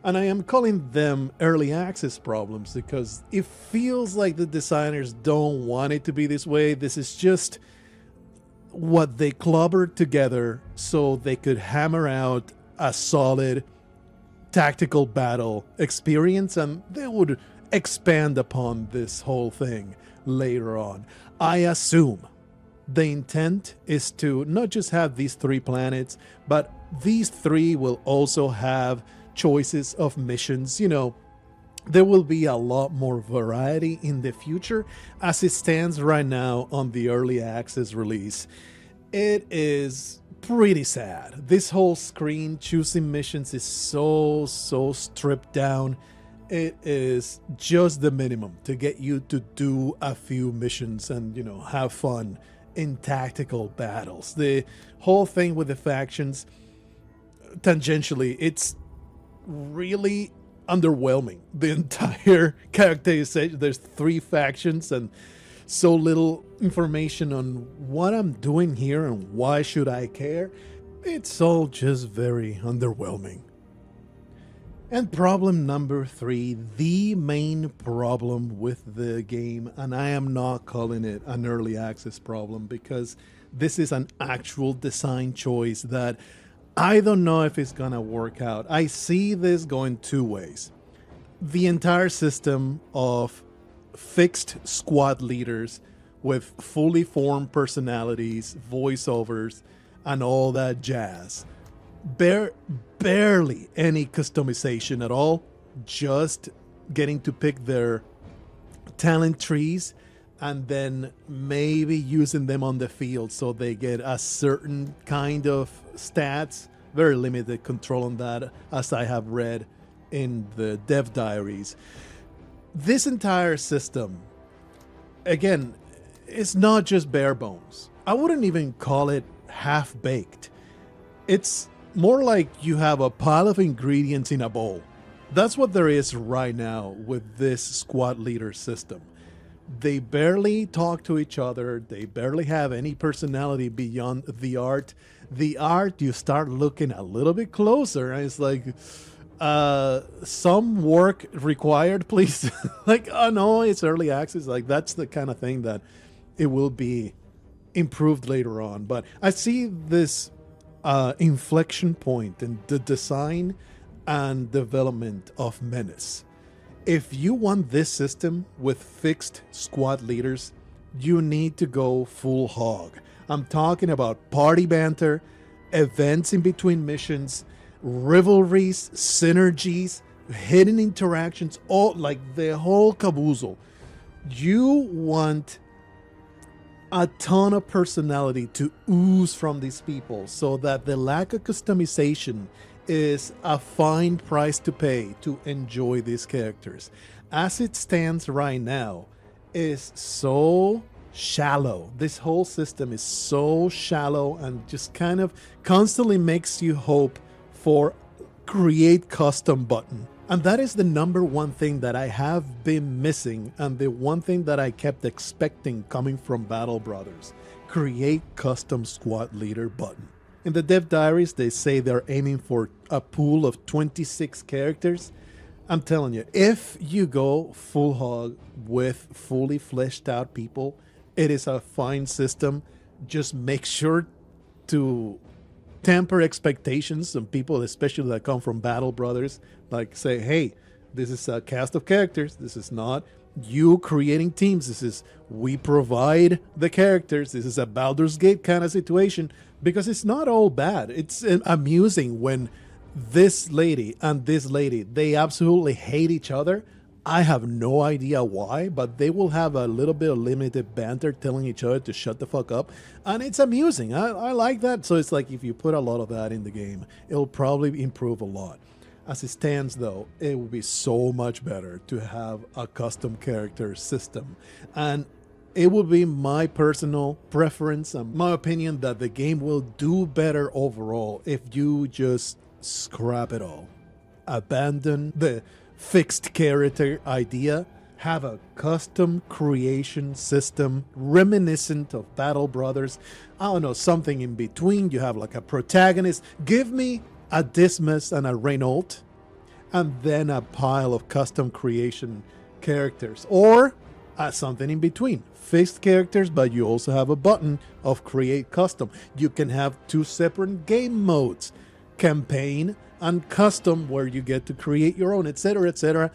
And I am calling them early access problems because it feels like the designers don't want it to be this way. This is just what they clobbered together so they could hammer out a solid tactical battle experience, and they would expand upon this whole thing later on. I assume the intent is to not just have these 3 planets, but these 3 will also have choices of missions. There will be a lot more variety in the future. As it stands right now on the early access release, it is pretty sad. This whole screen choosing missions is so stripped down. It is just the minimum to get you to do a few missions and, have fun in tactical battles. The whole thing with the factions, tangentially, it's really underwhelming. The entire characterization, there's 3 factions and so little information on what I'm doing here and why should I care. It's all just very underwhelming. And problem number 3, the main problem with the game, and I am not calling it an early access problem because this is an actual design choice that I don't know if it's gonna work out. I see this going 2 ways. The entire system of fixed squad leaders with fully formed personalities, voiceovers, and all that jazz. Barely any customization at all, just getting to pick their talent trees and then maybe using them on the field so they get a certain kind of stats. Very limited control on that, as I have read in the dev diaries. This entire system, again, is not just bare bones. I wouldn't even call it half-baked. It's more like you have a pile of ingredients in a bowl. That's what there is right now with this squad leader system. They barely talk to each other. They barely have any personality beyond the art. The art, you start looking a little bit closer, and it's like, some work required, please. Like, oh no, it's early access. Like, that's the kind of thing that it will be improved later on. But I see this inflection point in the design and development of Menace. If you want this system with fixed squad leaders, you need to go full hog. I'm talking about party banter, events in between missions, rivalries, synergies, hidden interactions, all like the whole caboozle. You want a ton of personality to ooze from these people so that the lack of customization is a fine price to pay to enjoy these characters. As it stands right now, is so shallow. This whole system is so shallow and just kind of constantly makes you hope for create custom button. And that is the number one thing that I have been missing, and the one thing that I kept expecting coming from Battle Brothers. Create custom squad leader button. In the dev diaries, they say they're aiming for a pool of 26 characters. I'm telling you, if you go full hog with fully fleshed out people, it is a fine system. Just make sure to temper expectations of people, especially that come from Battle Brothers. Like, say, hey, this is a cast of characters. This is not you creating teams. This is we provide the characters. This is a Baldur's Gate kind of situation, because it's not all bad. It's amusing when this lady and this lady, they absolutely hate each other. I have no idea why, but they will have a little bit of limited banter telling each other to shut the fuck up. And it's amusing. I like that. So it's like if you put a lot of that in the game, it'll probably improve a lot. As it stands, though, it would be so much better to have a custom character system. And it would be my personal preference and my opinion that the game will do better overall if you just scrap it all. Abandon the fixed character idea, have a custom creation system reminiscent of Battle Brothers. I don't know, something in between. You have like a protagonist. Give me a Dismas and a Renault, and then a pile of custom creation characters, or something in between. Fixed characters, but you also have a button of create custom. You can have 2 separate game modes, campaign and custom, where you get to create your own, etc., etc.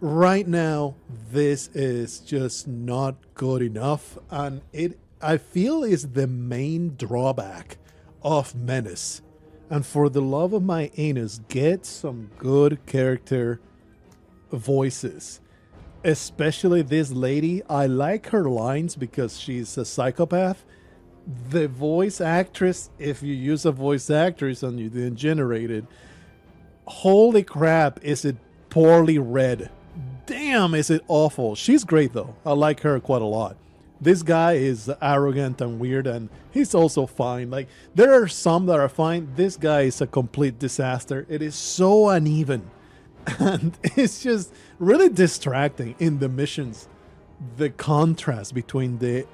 right now, this is just not good enough, and it I feel is the main drawback of Menace. And for the love of my anus, get some good character voices. Especially this lady. I like her lines because she's a psychopath. The voice actress, if you use a voice actress and you didn't generate it, holy crap, is it poorly read. Damn, is it awful. She's great though. I like her quite a lot. This guy is arrogant and weird, and he's also fine. Like, there are some that are fine. This guy is a complete disaster. It is so uneven. And it's just really distracting in the missions. The contrast between the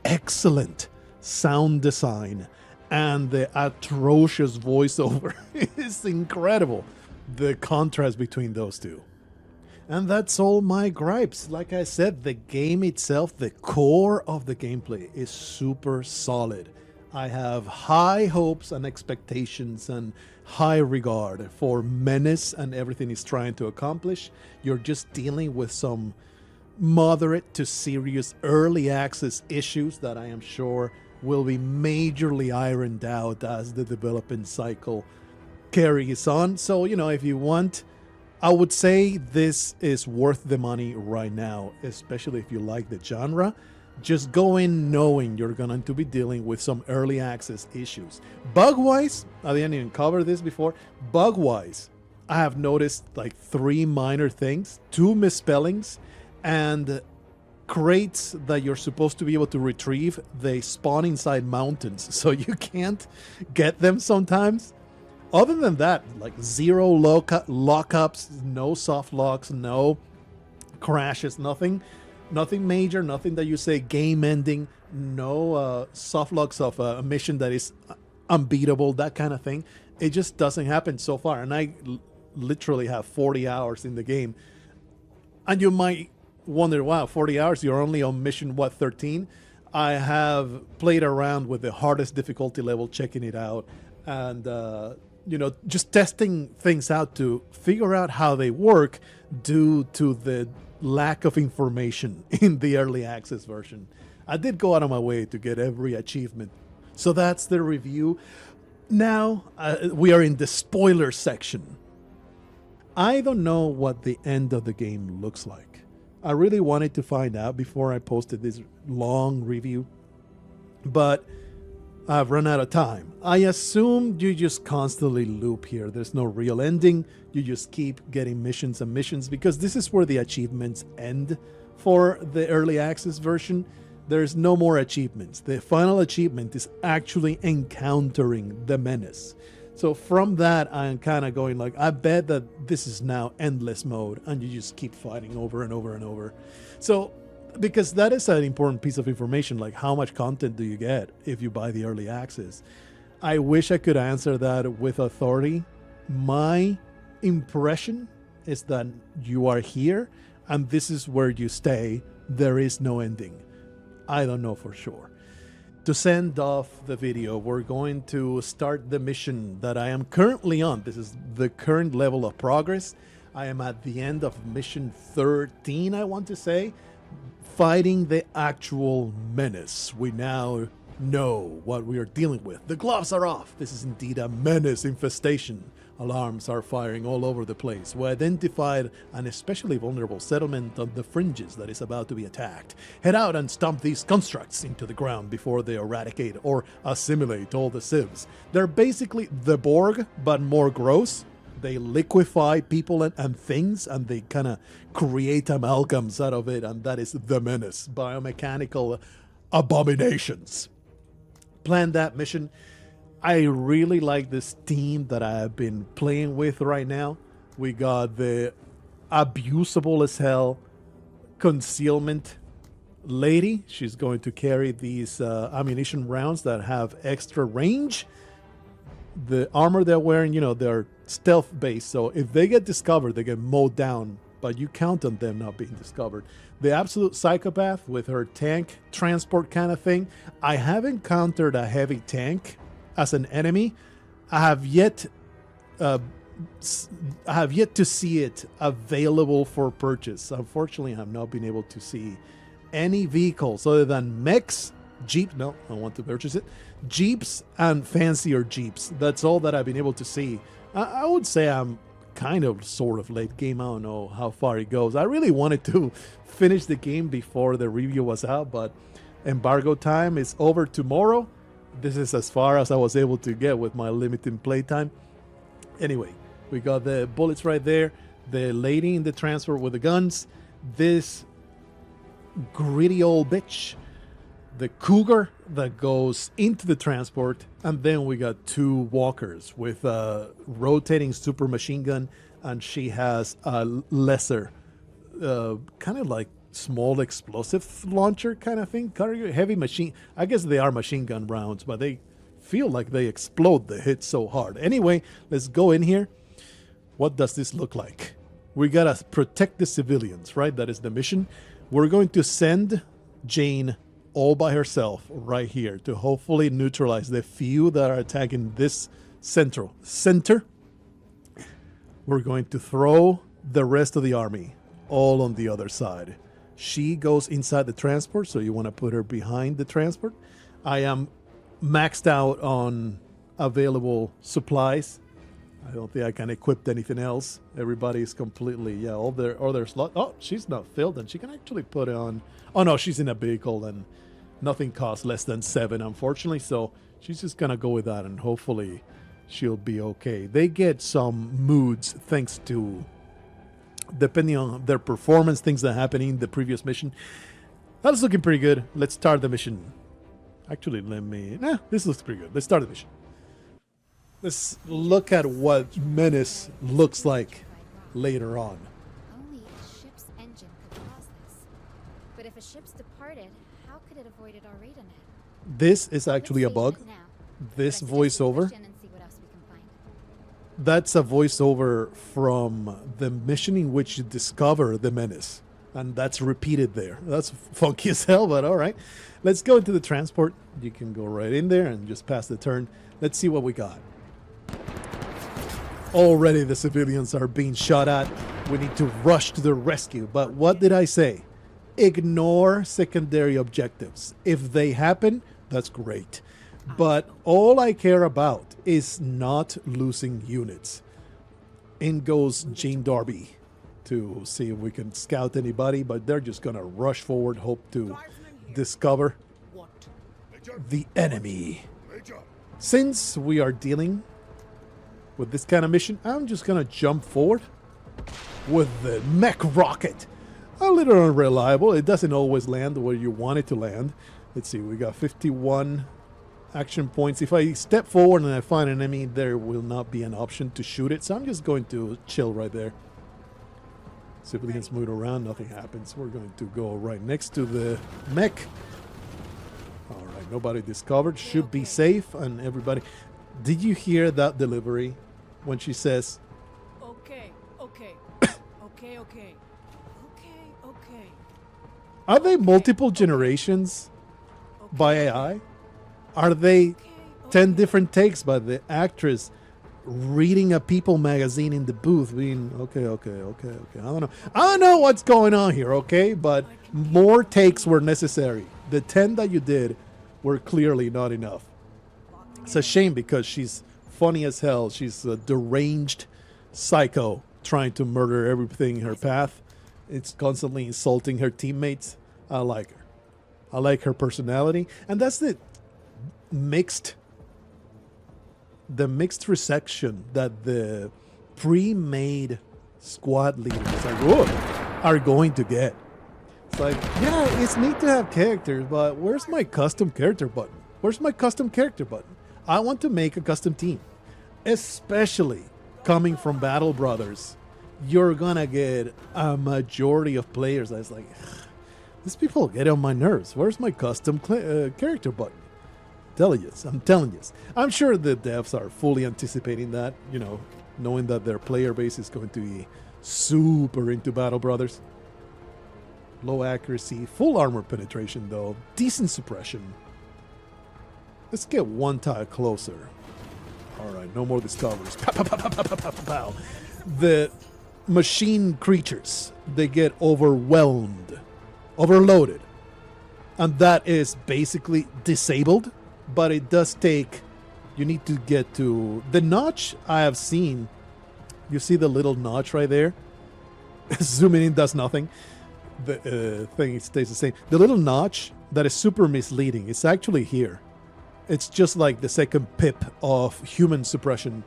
excellent sound design and the atrocious voiceover is incredible. The contrast between those two. And that's all my gripes. Like I said, the game itself, the core of the gameplay is super solid. I have high hopes and expectations and high regard for Menace and everything it's trying to accomplish. You're just dealing with some moderate to serious early access issues that I am sure will be majorly ironed out as the development cycle carries on. So, if you want, I would say this is worth the money right now, especially if you like the genre. Just go in knowing you're going to be dealing with some early access issues. Bug-wise, I didn't even cover this before. Bug-wise, I have noticed like 3 minor things, 2 misspellings, and crates that you're supposed to be able to retrieve. They spawn inside mountains, so you can't get them sometimes. Other than that, like 0 lockups, no soft locks, no crashes, nothing major, nothing that you say game ending, no soft locks of a mission that is unbeatable, that kind of thing. It just doesn't happen so far. And I literally have 40 hours in the game. And you might wonder, wow, 40 hours, you're only on mission, 13? I have played around with the hardest difficulty level, checking it out, and just testing things out to figure out how they work due to the lack of information in the early access version. I did go out of my way to get every achievement. So that's the review. Now we are in the spoiler section. I don't know what the end of the game looks like. I really wanted to find out before I posted this long review, but I've run out of time. I assume you just constantly loop here. There's no real ending. You just keep getting missions and missions, because this is where the achievements end for the early access version. There's no more achievements. The final achievement is actually encountering the menace. So from that, I'm kind of going like, I bet that this is now endless mode, and you just keep fighting over and over and over. So, because that is an important piece of information, like how much content do you get if you buy the early access? I wish I could answer that with authority. My impression is that you are here and this is where you stay. There is no ending. I don't know for sure. To send off the video, we're going to start the mission that I am currently on. This is the current level of progress. I am at the end of mission 13, I want to say, fighting the actual menace. We now know what we are dealing with. The gloves are off. This is indeed a menace infestation. Alarms are firing all over the place. We identified an especially vulnerable settlement on the fringes that is about to be attacked. Head out and stomp these constructs into the ground before they eradicate or assimilate all the civs. They're basically the Borg, but more gross. They liquefy people and things, and they kind of create amalgams out of it, and that is the menace. Biomechanical abominations. Plan that mission. I really like this team that I have been playing with right now. We got the abusable as hell concealment lady. She's going to carry these ammunition rounds that have extra range. The armor they're wearing, they're stealth based, so if they get discovered, they get mowed down, but you count on them not being discovered. The absolute psychopath with her tank transport kind of thing. I have encountered a heavy tank as an enemy. I have yet I have yet to see it available for purchase. Unfortunately, I have not been able to see any vehicles other than mechs, Jeep. No, I want to purchase it. Jeeps and fancier Jeeps. That's all that I've been able to see. I would say I'm kind of sort of late game. I don't know how far it goes. I really wanted to finish the game before the review was out, but embargo time is over tomorrow. This is as far as I was able to get with my limited playtime. Anyway, we got the bullets right there. The lady in the transfer with the guns. This gritty old bitch. The cougar that goes into the transport. And then we got two walkers with a rotating super machine gun. And she has a lesser, kind of like small explosive launcher kind of thing. Heavy machine. I guess they are machine gun rounds, but they feel like they explode. They hit so hard. Anyway, let's go in here. What does this look like? We gotta protect the civilians, right? That is the mission. We're going to send Jane all by herself right here to hopefully neutralize the few that are attacking this center. We're going to throw the rest of the army all on the other side. She goes inside the transport, so you want to put her behind the transport. I am maxed out on available supplies. I don't think I can equip anything else. Everybody is completely, all their slot. Oh, she's not filled, and she can actually put on. Oh no, she's in a vehicle, and nothing costs less than 7, unfortunately. So she's just gonna go with that, and hopefully she'll be okay. They get some moods thanks to, depending on their performance, things that happen in the previous mission. That's looking pretty good. Let's start the mission. Actually, this looks pretty good. Let's start the mission. Let's look at what Menace looks like later on. Only a ship's engine could cause this. But if a ship's departed, how could it avoid our radar net? This is actually a bug. This voiceover. That's a voiceover from the mission in which you discover the Menace. And that's repeated there. That's funky as hell, but all right. Let's go into the transport. You can go right in there and just pass the turn. Let's see what we got. Already the civilians are being shot at. We need to rush to the rescue. But what did I say? Ignore secondary objectives. If they happen, that's great. But all I care about is not losing units. In goes Gene Darby to see if we can scout anybody, but they're just going to rush forward, hope to discover the enemy. Since we are dealing with this kind of mission, I'm just going to jump forward with the mech rocket. A little unreliable. It doesn't always land where you want it to land. Let's see, we got 51 action points. If I step forward and I find an enemy, there will not be an option to shoot it. So I'm just going to chill right there. Civilians move around, nothing happens. We're going to go right next to the mech. All right, nobody discovered. Should be safe. And everybody, did you hear that delivery when she says, Okay. are they multiple generations by AI? Are they 10 different takes by the actress reading a People magazine in the booth being, okay. I don't know what's going on here, okay? But more takes were necessary. The 10 that you did were clearly not enough. It's a shame because she's funny as hell. She's a deranged psycho trying to murder everything in her path. It's constantly insulting her teammates. I like her. I like her personality. And that's the mixed reception that the pre-made squad leaders are going to get. It's like, yeah, it's neat to have characters, but where's my custom character button? Where's my custom character button? I want to make a custom team. Especially coming from Battle Brothers, you're gonna get a majority of players that's like, these people get on my nerves. Where's my custom character button? I'm telling you. I'm sure the devs are fully anticipating that, knowing that their player base is going to be super into Battle Brothers. Low accuracy, full armor penetration though, decent suppression. Let's get one tile closer. All right, no more discoveries. Pow, pow, pow, pow, pow, pow, pow, pow. The machine creatures, they get overwhelmed, overloaded. And that is basically disabled, but it does take, you need to get to the notch I have seen. You see the little notch right there? Zooming in does nothing. The thing stays the same. The little notch that is super misleading, it's actually here. It's just like the second pip of human suppression.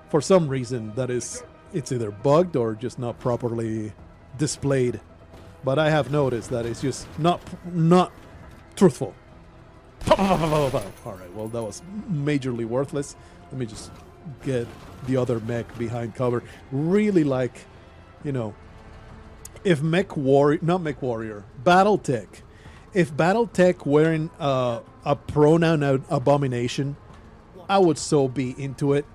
For some reason, that is, it's either bugged or just not properly displayed. But I have noticed that it's just not truthful. All right, well, that was majorly worthless. Let me just get the other mech behind cover. Really like, you know, if Battletech. If Battletech weren't a pronoun abomination, I would so be into it.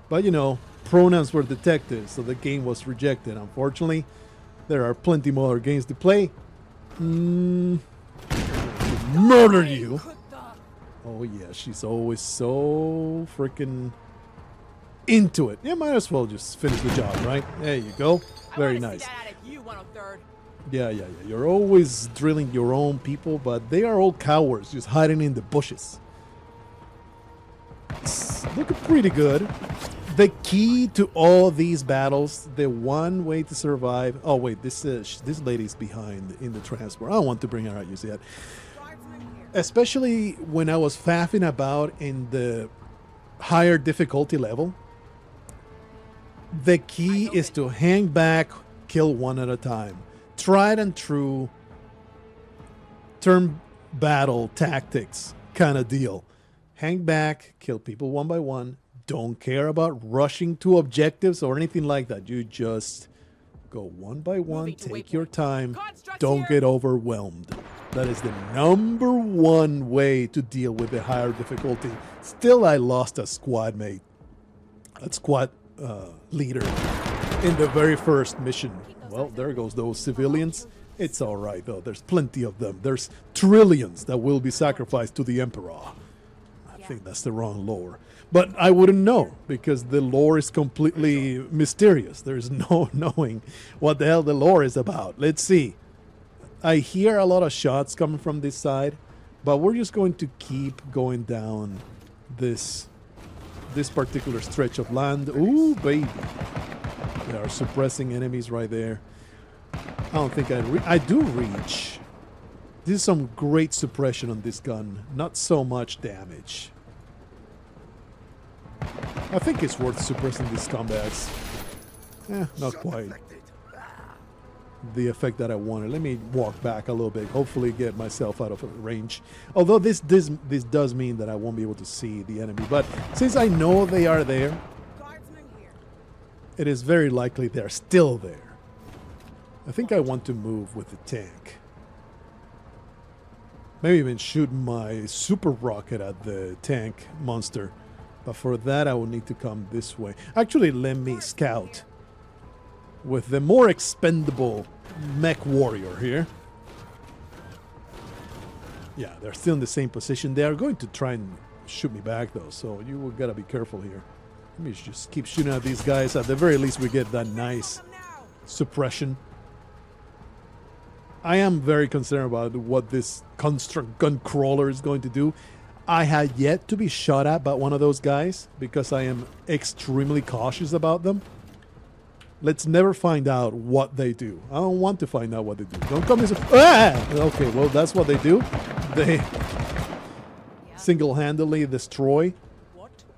But, you know, pronouns were detected, so the game was rejected. Unfortunately, there are plenty more games to play. Murder you. Oh, yeah, she's always so freaking into it. Yeah, might as well just finish the job, right? There you go. Very nice. Yeah. You're always drilling your own people, but they are all cowards, just hiding in the bushes. It's looking pretty good. The key to all these battles, the one way to survive. Oh wait, this lady's behind in the transport. I don't want to bring her out. You see that? Especially when I was faffing about in the higher difficulty level. The key is to hang back, kill one at a time. Tried and true turn battle tactics kind of deal. Hang back, kill people one by one. Don't care about rushing to objectives or anything like that. You just go one by one, take your time, don't get overwhelmed. That is the number one way to deal with the higher difficulty. Still, I lost a squad mate, a squad leader in the very first mission. Well, there goes those civilians. It's all right, though. There's plenty of them. There's trillions that will be sacrificed to the Emperor. I think that's the wrong lore. But I wouldn't know, because the lore is completely mysterious. There's no knowing what the hell the lore is about. Let's see. I hear a lot of shots coming from this side, but we're just going to keep going down this particular stretch of land. Ooh, baby. They are suppressing enemies right there. I don't think I do reach. This is some great suppression on this gun. Not so much damage. I think it's worth suppressing these combats. Not quite the effect that I wanted. Let me walk back a little bit. Hopefully get myself out of range. Although this does mean that I won't be able to see the enemy. But since I know they are there, it is very likely they're still there. I think I want to move with the tank. Maybe even shoot my super rocket at the tank monster. But for that, I will need to come this way. Actually, let me scout with the more expendable mech warrior here. Yeah, they're still in the same position. They are going to try and shoot me back, though, so you will gotta be careful here. Let me just keep shooting at these guys. At the very least, we get that nice suppression. I am very concerned about what this construct gun crawler is going to do. I had yet to be shot at by one of those guys because I am extremely cautious about them. Let's never find out what they do. I don't want to find out what they do. Don't come in. Okay, well, that's what they do. They single-handedly destroy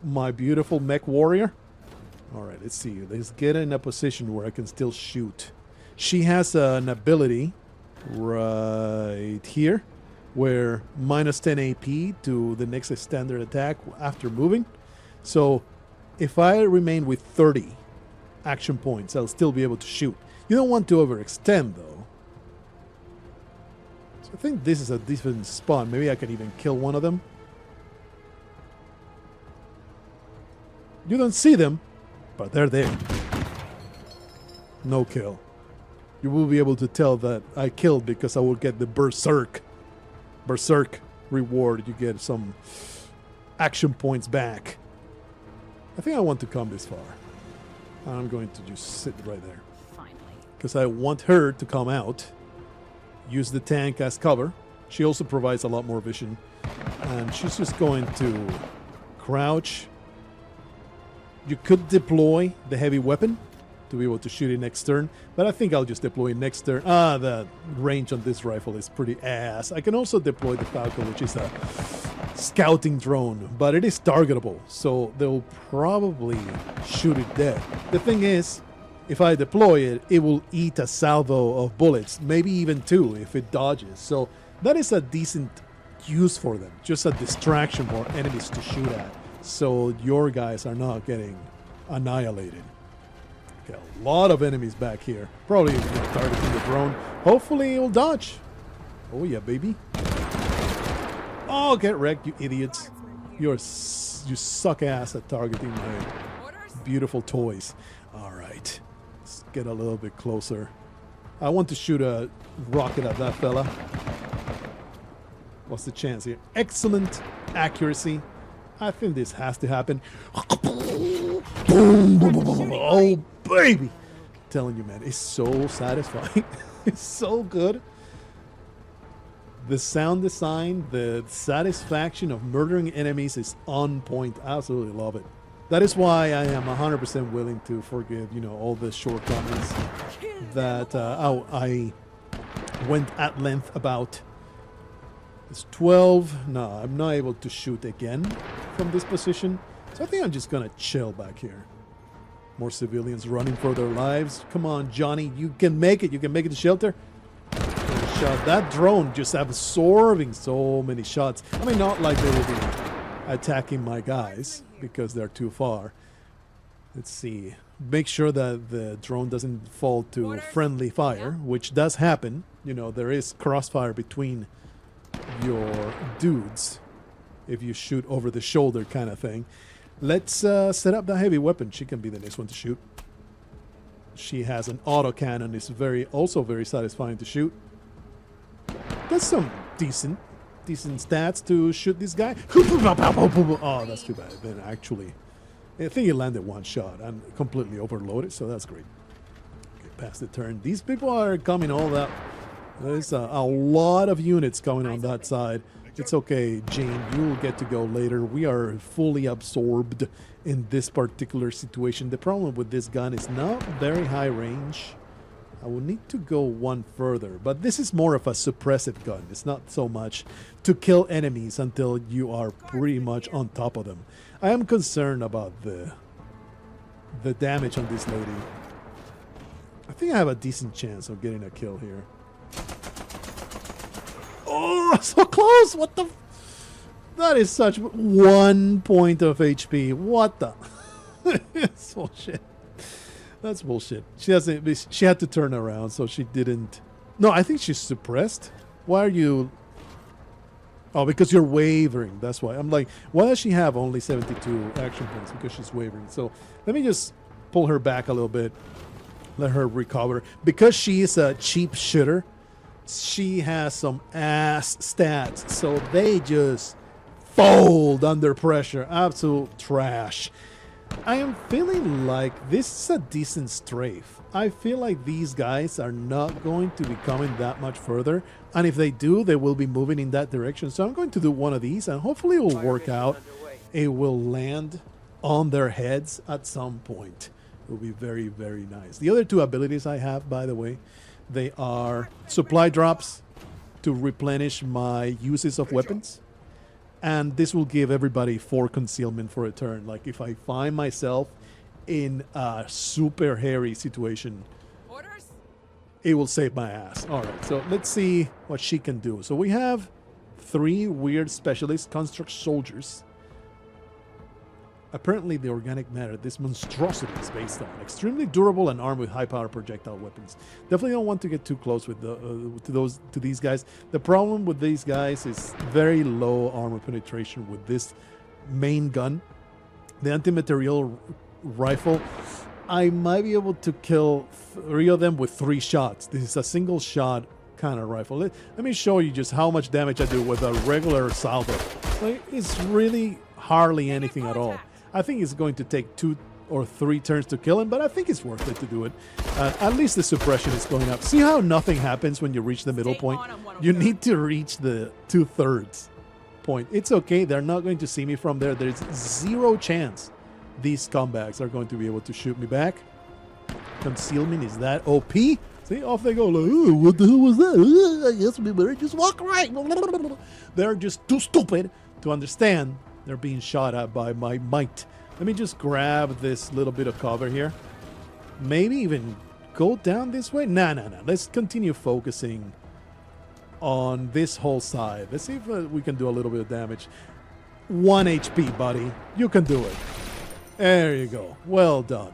my beautiful mech warrior. All right, let's see. Let's get in a position where I can still shoot. She has an ability right here where minus 10 AP to the next standard attack after moving. So if I remain with 30 action points, I'll still be able to shoot. You don't want to overextend, though. So I think this is a decent spot. Maybe I can even kill one of them. You don't see them, but they're there. No kill. You will be able to tell that I killed because I will get the Berserk reward. You get some action points back. I think I want to come this far. I'm going to just sit right there. Finally. Because I want her to come out. Use the tank as cover. She also provides a lot more vision. And she's just going to crouch. You could deploy the heavy weapon to be able to shoot it next turn. But I think I'll just deploy it next turn. The range on this rifle is pretty ass. I can also deploy the Falcon, which is a scouting drone, but it is targetable, so they'll probably shoot it dead. The thing is, if I deploy it, it will eat a salvo of bullets, maybe even 2 if it dodges. So that is a decent use for them, just a distraction for enemies to shoot at, so your guys are not getting annihilated. Okay, a lot of enemies back here, probably targeting the drone. Hopefully it'll dodge. Oh yeah, baby. Oh, get wrecked, you idiots. You suck ass at targeting my beautiful toys. All right. Let's get a little bit closer. I want to shoot a rocket at that fella. What's the chance here? Excellent accuracy. I think this has to happen. Boom, boom, boom, boom, boom. Oh, baby. I'm telling you, man, it's so satisfying. It's so good. The sound design, the satisfaction of murdering enemies is on point. I absolutely love it. That is why I am 100% willing to forgive, all the shortcomings that I went at length about. It's 12. No, I'm not able to shoot again from this position. So I think I'm just going to chill back here. More civilians running for their lives. Come on, Johnny. You can make it. You can make it to shelter. Shot. That drone just absorbing so many shots. I mean, not like they will be attacking my guys because they're too far. Let's see. Make sure that the drone doesn't fall to friendly fire, which does happen. There is crossfire between your dudes if you shoot over the shoulder kind of thing. Let's set up the heavy weapon. She can be the next one to shoot. She has an autocannon. It's also very satisfying to shoot. That's some decent stats to shoot this guy. Oh, that's too bad. Then actually, I think he landed one shot and completely overloaded, so that's great. Okay, pass the turn. These people are coming all that. There's a lot of units coming on that side. It's okay, Jane. You'll get to go later. We are fully absorbed in this particular situation. The problem with this gun is not very high range. I will need to go one further, but this is more of a suppressive gun. It's not so much to kill enemies until you are pretty much on top of them. I am concerned about the damage on this lady. I think I have a decent chance of getting a kill here. Oh, so close! What the? That is such 1 point of HP. What the? It's bullshit. That's bullshit. She had to turn around, so she didn't. No, I think she's suppressed. Why are you? Oh, because you're wavering. That's why. I'm like, why does she have only 72 action points? Because she's wavering. So let me just pull her back a little bit. Let her recover. Because she is a cheap shooter, she has some ass stats. So they just fold under pressure. Absolute trash. I am feeling like this is a decent strafe. I feel like these guys are not going to be coming that much further. And if they do, they will be moving in that direction. So I'm going to do one of these and hopefully it will work out. It will land on their heads at some point. It will be very, very nice. The other two abilities I have, by the way, they are supply drops to replenish my uses of weapons. And this will give everybody 4 concealment for a turn. Like if I find myself in a super hairy situation, Orders? it will save my ass. All right, so let's see what she can do. So we have 3 weird specialist construct soldiers. Apparently the organic matter this monstrosity is based on. Extremely durable and armed with high-power projectile weapons. Definitely don't want to get too close with to these guys. The problem with these guys is very low armor penetration with this main gun. The anti-material rifle, I might be able to kill 3 of them with 3 shots. This is a single shot kind of rifle. Let me show you just how much damage I do with a regular salvo. Like, it's really hardly anything at all. I think it's going to take 2 or 3 turns to kill him, but I think it's worth it to do it. At least the suppression is going up. See how nothing happens when you reach the middle point? You need to reach the 2/3 point. It's okay. They're not going to see me from there. There's 0 chance these scumbags are going to be able to shoot me back. Concealment is that OP. See, off they go. Like, oh, what the hell was that? I guess we better just walk right. They're just too stupid to understand they're being shot at by my might. Let me just grab this little bit of cover here. Maybe even go down this way. Nah. Let's continue focusing on this whole side. Let's see if we can do a little bit of damage. 1 HP, buddy. You can do it. There you go. Well done.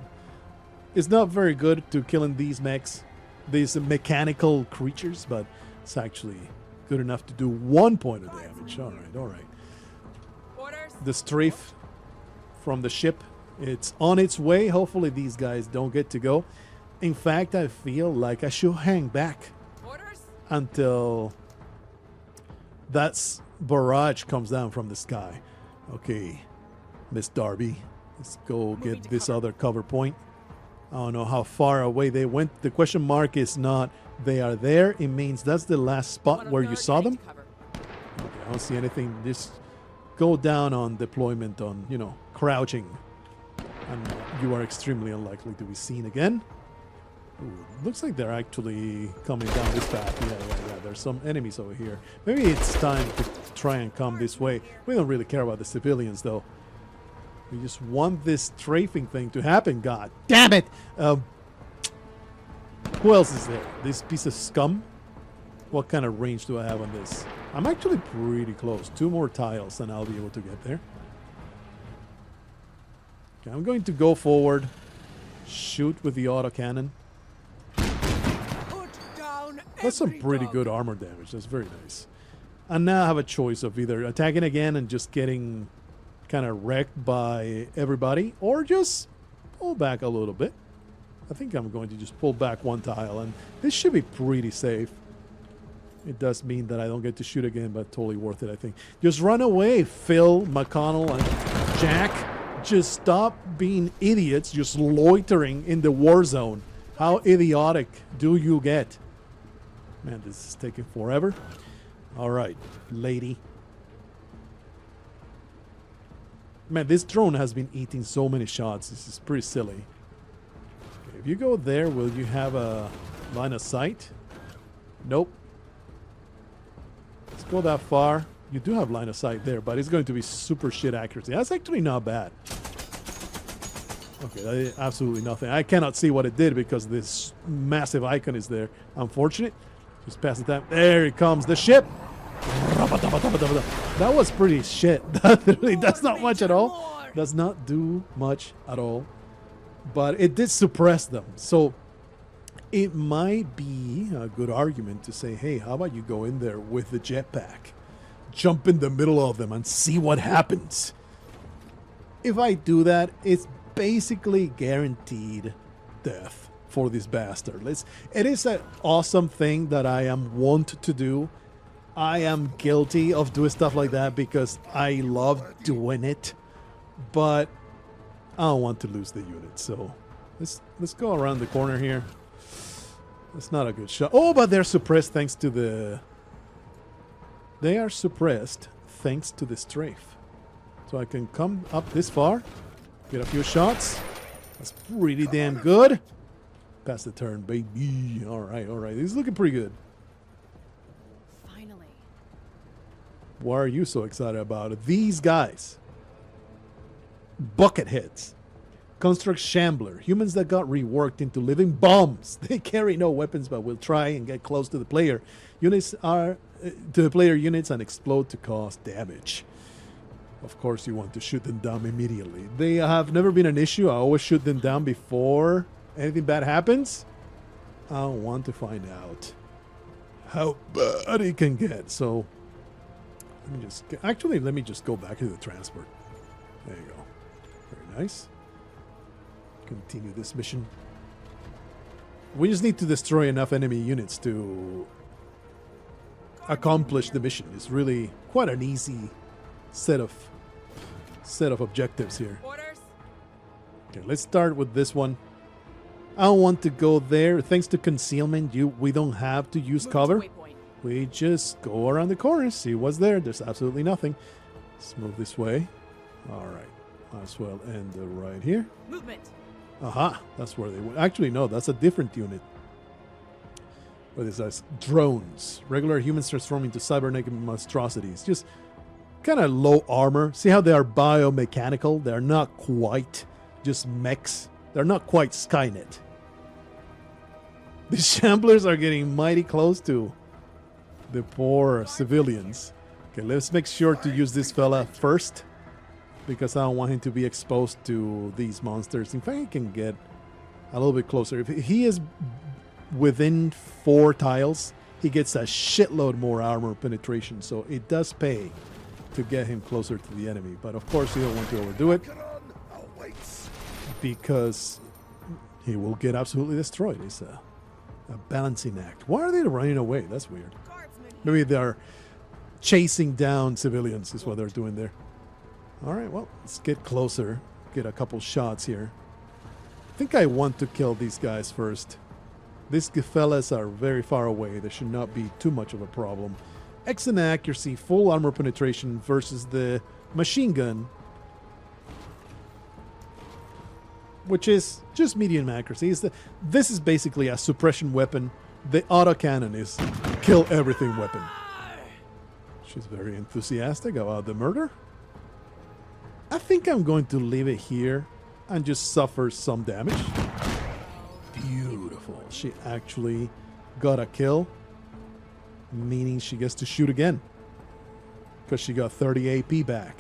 It's not very good to killing these mechs, these mechanical creatures, but it's actually good enough to do 1 point of damage. All right. Orders. The strafe from the ship, it's on its way. Hopefully these guys don't get to go. In fact, I feel like I should hang back Orders. until that barrage comes down from the sky. Okay, Miss Darby, let's go get this other cover point. I don't know how far away they went. The question mark is not they are there. It means that's the last spot where you saw them. Okay, I don't see anything. Just go down on deployment on, crouching. And you are extremely unlikely to be seen again. Ooh, looks like they're actually coming down this path. Yeah. There's some enemies over here. Maybe it's time to try and come this way. We don't really care about the civilians, though. We just want this strafing thing to happen. God damn it! Who else is there? This piece of scum? What kind of range do I have on this? I'm actually pretty close. 2 more tiles and I'll be able to get there. Okay, I'm going to go forward. Shoot with the autocannon. Put down. That's some pretty good armor damage. That's very nice. And now I have a choice of either attacking again and just getting kind of wrecked by everybody, or just pull back a little bit. I think I'm going to just pull back 1 tile, and this should be pretty safe. It does mean that I don't get to shoot again, but totally worth it, I think. Just run away, Phil, McConnell, and Jack. Just stop being idiots, just loitering in the war zone. How idiotic do you get? Man, this is taking forever. All right, lady. Man, this drone has been eating so many shots. This is pretty silly. Okay, if you go there, will you have a line of sight? Nope. Let's go that far. You do have line of sight there, but it's going to be super shit accuracy. That's actually not bad. Okay, that is absolutely nothing. I cannot see what it did because this massive icon is there. Unfortunate. Just pass it down. There it comes. The ship. That was pretty shit. That really does not much at all. Does not do much at all. But it did suppress them. So it might be a good argument to say, hey, how about you go in there with the jetpack? Jump in the middle of them and see what happens. If I do that, it's basically guaranteed death for this bastard. It is an awesome thing that I am wont to do. I am guilty of doing stuff like that because I love doing it, but I don't want to lose the unit. So let's go around the corner here. That's not a good shot. Oh, but they're suppressed thanks to the... They are suppressed thanks to the strafe. So I can come up this far, get a few shots. That's pretty damn good. Pass the turn, baby. All right. This is looking pretty good. Finally. What are you so excited about? These guys. Bucketheads. Construct Shambler. Humans that got reworked into living bombs. They carry no weapons but will try and get close to the player. Units are... to the player units and explode to cause damage. Of course, you want to shoot them down immediately. They have never been an issue. I always shoot them down before anything bad happens. I want to find out how bad it can get. So, let me just go back to the transport. There you go. Very nice. Continue this mission. We just need to destroy enough enemy units to accomplish the mission. It's really quite an easy set of objectives here. Orders. Okay, let's start with this one. I don't want to go there. Thanks to concealment, we don't have to use cover. We just go around the corner, see what's there. There's absolutely nothing. Let's move this way. All right. Might as well end right here. Movement. Aha. That's where they went. Actually, no. That's a different unit. What is this? Drones. Regular humans transform into cybernetic monstrosities. Just kind of low armor. See how they are biomechanical? They're not quite just mechs. They're not quite Skynet. The Shamblers are getting mighty close to the poor civilians. Okay, let's make sure to use this fella first, because I don't want him to be exposed to these monsters. In fact, he can get a little bit closer. If he is within 4 tiles, he gets a shitload more armor penetration, so it does pay to get him closer to the enemy. But of course, you don't want to overdo it, because he will get absolutely destroyed. It's a balancing act. Why are they running away? That's weird. Maybe they're chasing down civilians is what they're doing there. All right, well, let's get closer. Get a couple shots here. I think I want to kill these guys first. These fellas are very far away. They should not be too much of a problem. Excellent accuracy, full armor penetration versus the machine gun, which is just medium accuracy. This is basically a suppression weapon. The autocannon is kill everything weapon. She's very enthusiastic about the murder. I think I'm going to leave it here and just suffer some damage. Beautiful. She actually got a kill, meaning she gets to shoot again, because she got 30 AP back.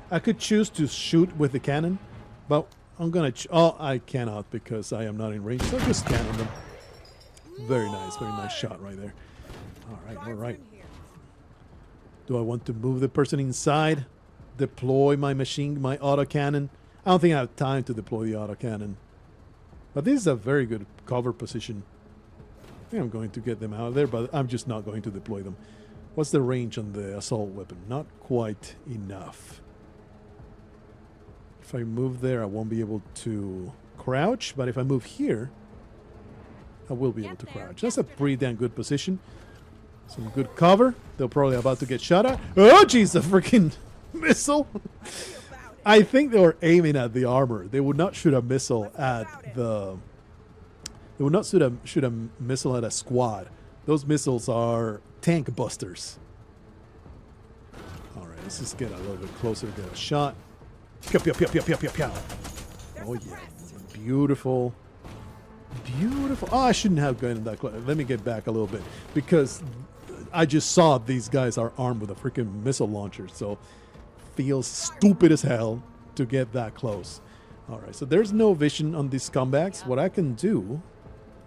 I could choose to shoot with the cannon, but I'm gonna... oh, I cannot because I am not in range, so I'll just cannon them. Very nice shot right there. All right. Do I want to move the person inside? Deploy my autocannon? I don't think I have time to deploy the autocannon. But this is a very good cover position. I think I'm going to get them out of there, but I'm just not going to deploy them. What's the range on the assault weapon? Not quite enough. If I move there, I won't be able to crouch, but if I move here, I will be able to crouch. That's a pretty damn good position. Some good cover. They're probably about to get shot at. Oh, jeez, a freaking missile. I think they were aiming at the armor. They would not shoot a missile at the... They would not shoot a missile at a squad. Those missiles are tank busters. All right, let's just get a little bit closer to get a shot. Pew, pew, pew, pew, pew, pew, pew. Oh, yeah. Beautiful. Beautiful. Oh, I shouldn't have gone that close. Let me get back a little bit, because I just saw these guys are armed with a freaking missile launcher, so feels stupid as hell to get that close. All right, so there's no vision on these scumbags. What I can do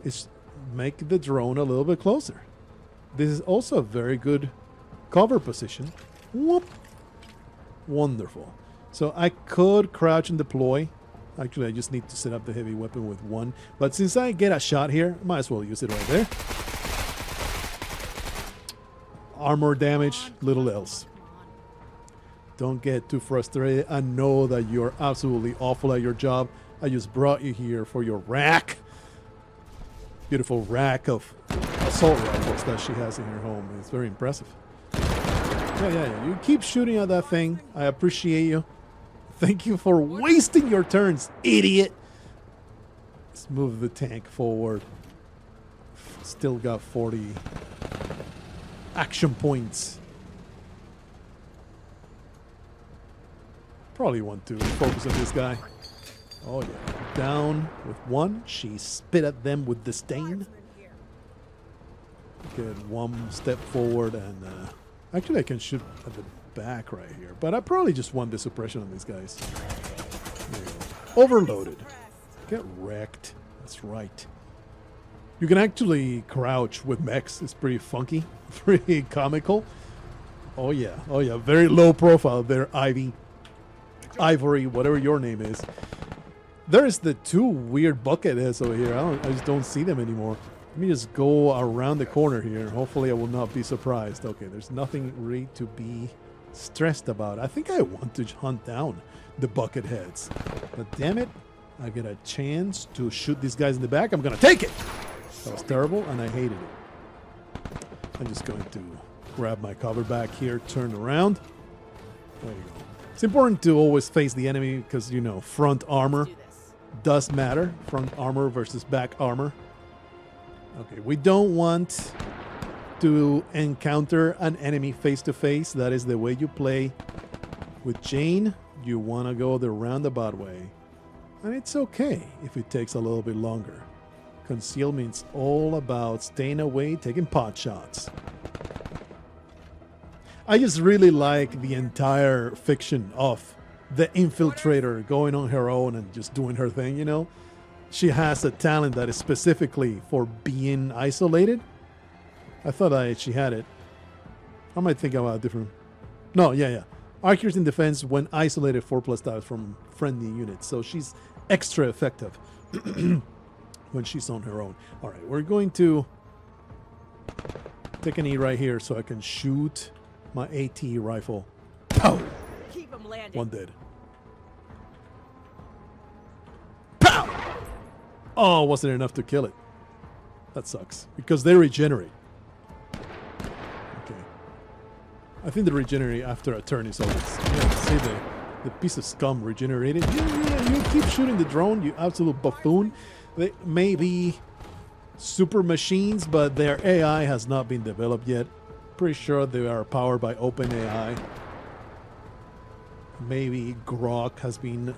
is make the drone a little bit closer. This is also a very good cover position. Whoop. Wonderful. So I could crouch and deploy. Actually, I just need to set up the heavy weapon with one. But since I get a shot here, might as well use it right there. Armor damage, little else. Don't get too frustrated. I know that you're absolutely awful at your job. I just brought you here for your rack. Beautiful rack of assault rifles that she has in her home. It's very impressive. Yeah. You keep shooting at that thing. I appreciate you. Thank you for wasting your turns, idiot. Let's move the tank forward. Still got 40 action points. Probably want to focus on this guy. Oh yeah, down with one. She spit at them with disdain. Get one step forward, and actually I can shoot at the back right here, but I probably just want the suppression on these guys. There you go. Overloaded. Get wrecked. That's right. You can actually crouch with mechs. It's pretty funky, pretty comical. Oh yeah, very low profile there, Ivory, whatever your name is. There's the 2 weird bucket heads over here. I just don't see them anymore. Let me just go around the corner here. Hopefully I will not be surprised. Okay, there's nothing really to be stressed about. I think I want to hunt down the bucket heads, but damn it, I get a chance to shoot these guys in the back. I'm going to take it. That was terrible, and I hated it. I'm just going to grab my cover back here, turn around. There you go. It's important to always face the enemy because, you know, front armor does matter. Front armor versus back armor. Okay, we don't want to encounter an enemy face to face. That is the way you play. With Jane, you want to go the roundabout way. And it's okay if it takes a little bit longer. Concealment's all about staying away, taking pot shots. I just really like the entire fiction of the infiltrator going on her own and just doing her thing, you know? She has a talent that is specifically for being isolated. I thought she had it. I might think about a different... No, yeah. Accuracy in defense when isolated 4+ times from friendly units. So she's extra effective when she's on her own. All right, we're going to take an E right here so I can shoot my AT rifle. Pow! Keep 'em landing. One dead. Pow! Oh, wasn't enough to kill it. That sucks. Because they regenerate. Okay. I think they regenerate after a turn is over. Yeah, see the piece of scum regenerated. You keep shooting the drone, you absolute buffoon. They may be super machines, but their AI has not been developed yet. Pretty sure they are powered by OpenAI. Maybe Grok has been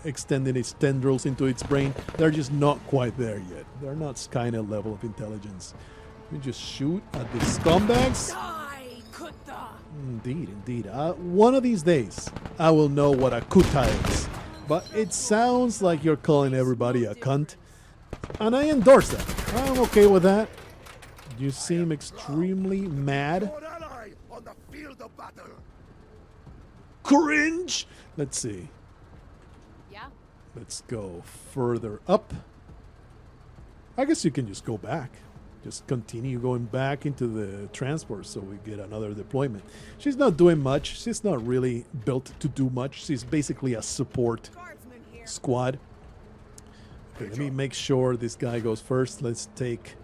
extending its tendrils into its brain. They're just not quite there yet. They're not Skynet level of intelligence. You just shoot at the scumbags. Die, Kutta. Indeed. One of these days, I will know what a kuta is. But it sounds like you're calling everybody a cunt. And I endorse that. I'm okay with that. You seem extremely mad. On the field of battle. Cringe! Let's see. Yeah? Let's go further up. I guess you can just go back. Just continue going back into the transport so we get another deployment. She's not doing much. She's not really built to do much. She's basically a support Guardsman here. squad. Okay, let me make sure this guy goes first. Let's take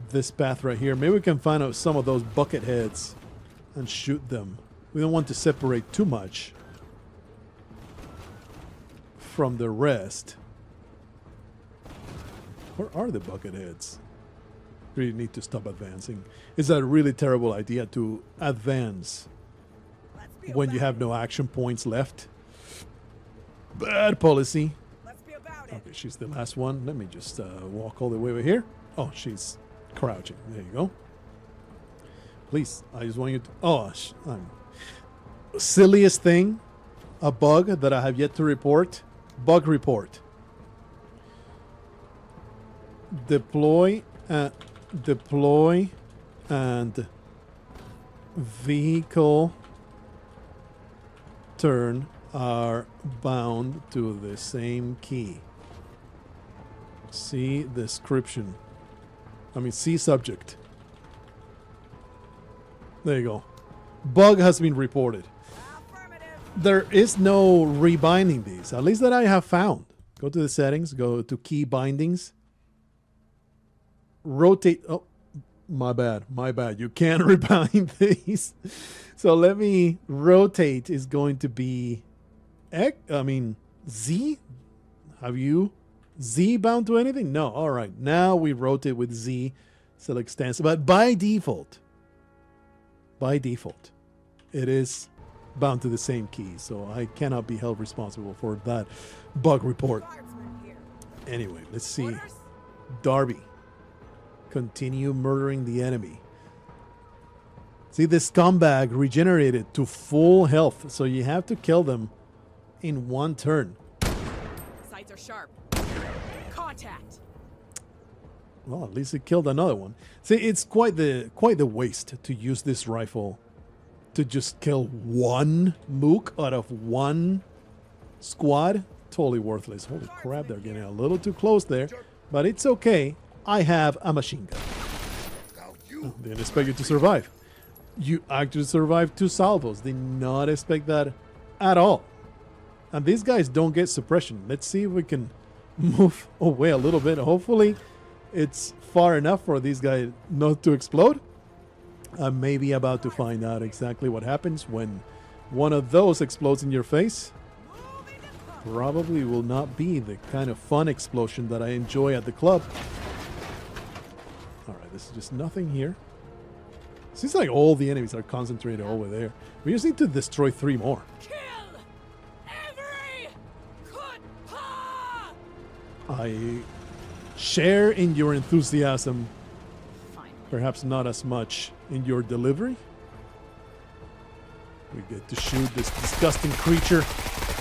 this path right here. Maybe we can find out some of those bucket heads and shoot them. We don't want to separate too much from the rest. Where are the bucket heads? Really need to stop advancing. It's a really terrible idea to advance Let's be when you about have no action points left. Bad policy. it. Let's be about it. Okay, she's the last one. Let me just walk all the way over here. Oh, she's crouching. There you go. Please, I just want you to... Oh, silliest thing. A bug that I have yet to report. Bug report. Deploy and vehicle turn are bound to the same key. See description. See subject. There you go. Bug has been reported. Affirmative. There is no rebinding these, at least that I have found. Go to the settings, go to key bindings. Rotate. Oh, my bad. You can't rebind these. So let me rotate is going to be Z. Have you Z bound to anything? No. All right. Now we rotate with Z. Select stance. But by default, it is bound to the same key. So I cannot be held responsible for that bug report. Guardsman here. Anyway, let's see. Orders? Darby. Continue murdering the enemy. See, this scumbag regenerated to full health, so you have to kill them in one turn. Sights are sharp. Contact. Well, at least it killed another one. See, it's quite the waste to use this rifle to just kill one mook out of one squad. Totally worthless. Holy crap, they're getting a little too close there, but it's okay. I have a machine gun. Now you Didn't expect you to survive. You actually survived 2 salvos. Did not expect that at all. And these guys don't get suppression. Let's see if we can move away a little bit. Hopefully, it's far enough for these guys not to explode. I'm maybe about to find out exactly what happens when one of those explodes in your face. Probably will not be the kind of fun explosion that I enjoy at the club. Alright, this is just nothing here. Seems like all the enemies are concentrated over there. We just need to destroy 3 more. Kill every Kutpa! I share in your enthusiasm, Finally. perhaps not as much in your delivery. We get to shoot this disgusting creature.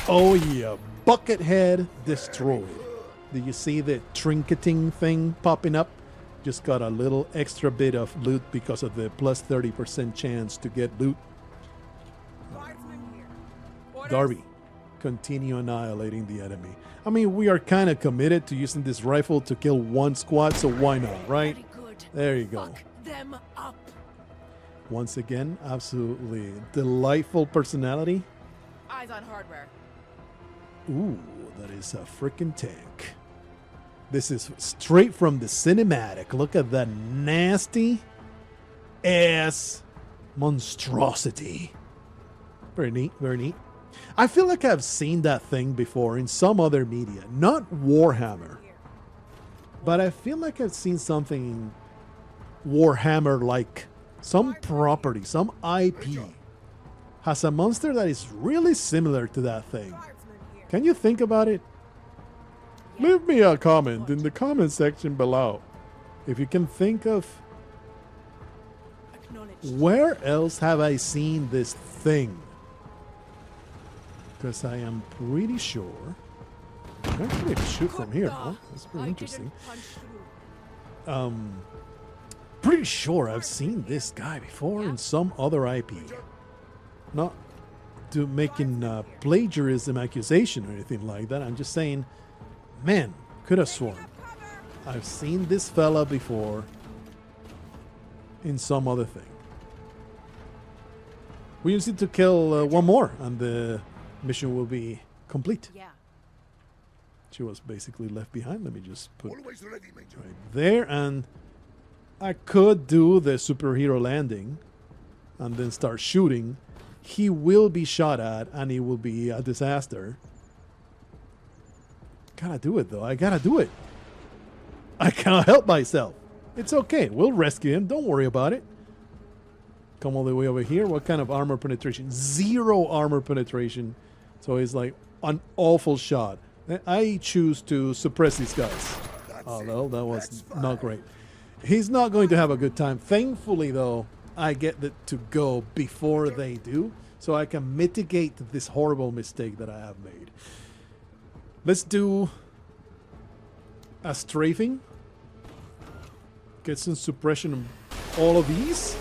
Oh yeah, Buckethead destroyed. Do you see the trinketing thing popping up? Just got a little extra bit of loot because of the plus 30% chance to get loot. Guardsman here. Orders? Darby, continue annihilating the enemy. I mean, we are kind of committed to using this rifle to kill 1 squad, so why not, right? Very good. There you go. Fuck them up. Once again, absolutely delightful personality. Eyes on hardware. Ooh, that is a freaking tank. This is straight from the cinematic. Look at that nasty ass monstrosity. Very neat, very neat. I feel like I've seen that thing before in some other media. Not Warhammer, but I feel like I've seen something Warhammer-like. Some property, some IP has a monster that is really similar to that thing. Guardsman here. Can you think about it? Leave me a comment in the comment section below if you can think of Acknowledged. where else have I seen this thing? Because I am pretty sure. Actually, shoot from here, huh? That's pretty interesting. Pretty sure I've seen this guy before in some other IP. Not to making plagiarism accusation or anything like that. I'm just saying, man, could have sworn I've seen this fella before in some other thing. We just need to kill 1 more and the mission will be complete. Yeah. She was basically left behind. Let me just put Always ready, Major. right there, and I could do the superhero landing and then start shooting. He will be shot at and it will be a disaster. Gotta do it though. I gotta do it. I can't help myself. It's okay. We'll rescue him. Don't worry about it. Come all the way over here. What kind of armor penetration? 0 armor penetration. So it's like an awful shot. I choose to suppress these guys. Oh, well, that was not great. He's not going to have a good time. Thankfully, though, I get to go before they do, so I can mitigate this horrible mistake that I have made. Let's do a strafing. Get some suppression on all of these.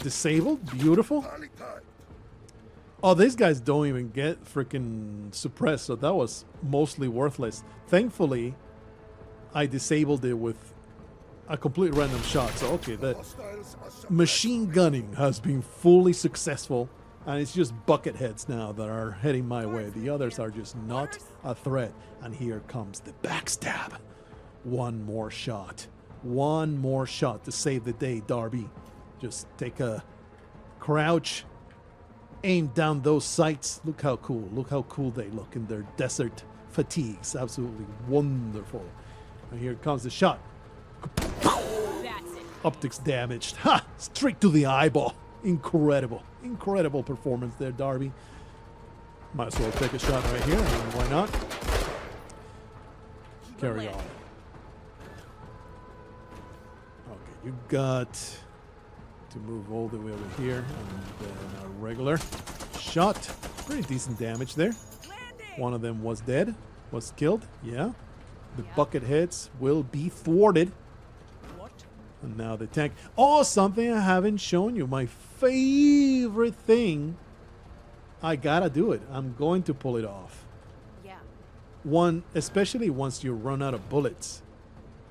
Disabled. Beautiful. Early time. Oh, these guys don't even get freaking suppressed, so that was mostly worthless. Thankfully, I disabled it with a complete random shot. So, okay, the Hostiles are suppressed. machine gunning has been fully successful, and it's just bucket heads now that are heading my way. The others are just not a threat. And here comes the backstab. 1 more shot. 1 more shot to save the day, Darby. Just take a crouch. Aim down those sights. Look how cool. Look how cool they look in their desert fatigues. Absolutely wonderful. And here comes the shot. That's it. Optics damaged. Ha! Straight to the eyeball. Incredible. Incredible performance there, Darby. Might as well take a shot right here. I mean, why not? Carry on. Okay, you got to move all the way over here. And then a regular shot. Pretty decent damage there. Landing. One of them was dead. Was killed. Yeah. The bucket heads will be thwarted. What? And now the tank. Oh, something I haven't shown you. My favorite thing. I gotta do it. I'm going to pull it off. Yeah. One, especially once you run out of bullets.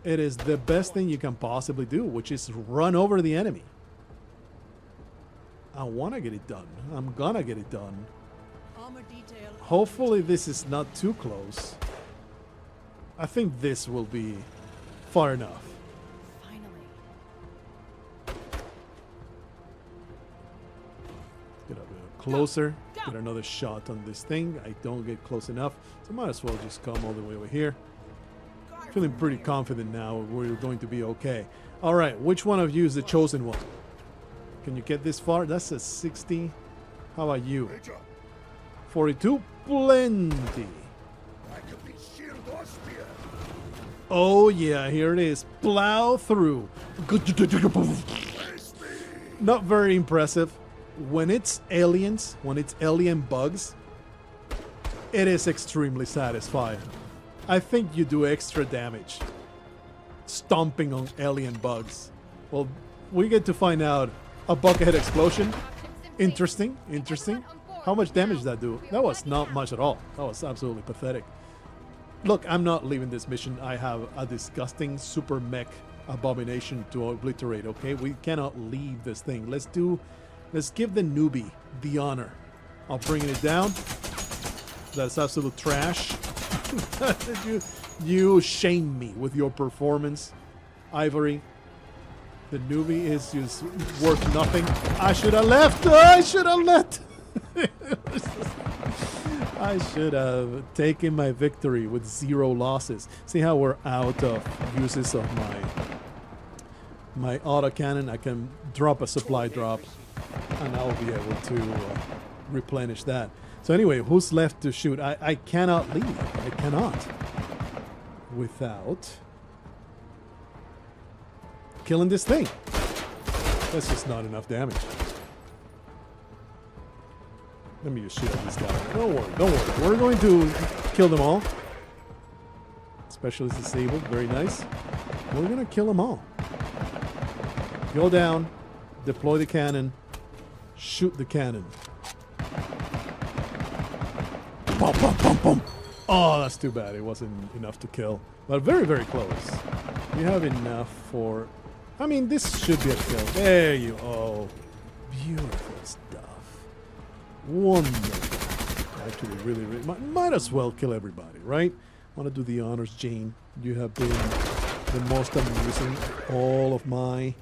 It is the best thing you can possibly do, which is run over the enemy. I want to get it done. I'm gonna get it done. Armor detail. Hopefully this is not too close. I think this will be far enough. Finally. Get a bit closer. Get another shot on this thing. I don't get close enough, so might as well just come all the way over here. Feeling pretty confident now we're going to be okay. All right, which one of you is the chosen one? Can you get this far? That's a 60. How about you? Major, 42. Plenty. I can be shield or spear. Oh yeah, here it is. Plow through. Face me. Not very impressive. When it's aliens, when it's alien bugs, it is extremely satisfying. I think you do extra damage stomping on alien bugs. Well, we get to find out a buckethead explosion. Interesting, interesting. How much damage did that do? That was not much at all. That was absolutely pathetic. Look, I'm not leaving this mission. I have a disgusting super mech abomination to obliterate, okay? We cannot leave this thing. Let's give the newbie the honor of bringing it down. That's absolute trash. you shame me with your performance, Ivory. The newbie is just worth nothing. I should have left. I should have left. I should have taken my victory with 0 losses. See how we're out of uses of my autocannon. I can drop a supply drop, and I'll be able to replenish that. So anyway, who's left to shoot? I cannot leave. I cannot. Without killing this thing. That's just not enough damage. Let me just shoot at this guy. Don't worry, don't worry. We're going to kill them all. Specialist disabled. Very nice. We're going to kill them all. Go down. Deploy the cannon. Shoot the cannon. Boom, boom, boom, boom. Oh, that's too bad. It wasn't enough to kill. But very, very close. You have enough for... I mean, this should be a kill. There you go. Beautiful stuff. Wonderful. Actually, really, really... Might as well kill everybody, right? Want to do the honors, Jane. You have been the most amusing. All of my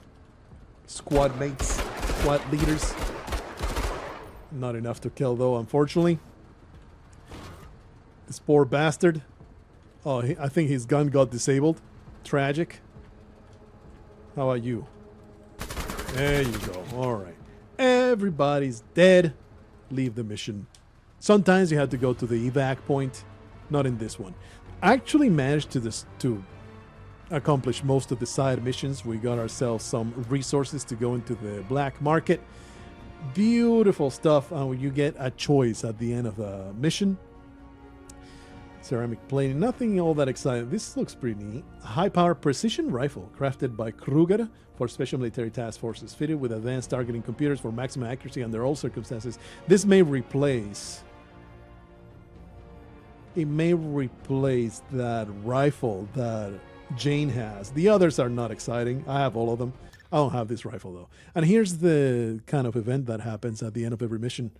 squad mates, squad leaders. Not enough to kill, though, unfortunately. This poor bastard. Oh, I think his gun got disabled. Tragic. How about you? There you go. All right. Everybody's dead. Leave the mission. Sometimes you have to go to the evac point. Not in this one. Actually managed to accomplish most of the side missions. We got ourselves some resources to go into the black market. Beautiful stuff. You get a choice at the end of the mission. Ceramic plating, nothing all that exciting. This looks pretty neat. High-power precision rifle, crafted by Kruger for special military task forces, fitted with advanced targeting computers for maximum accuracy under all circumstances. This may replace... It may replace that rifle that Jane has. The others are not exciting. I have all of them. I don't have this rifle, though. And here's the kind of event that happens at the end of every mission.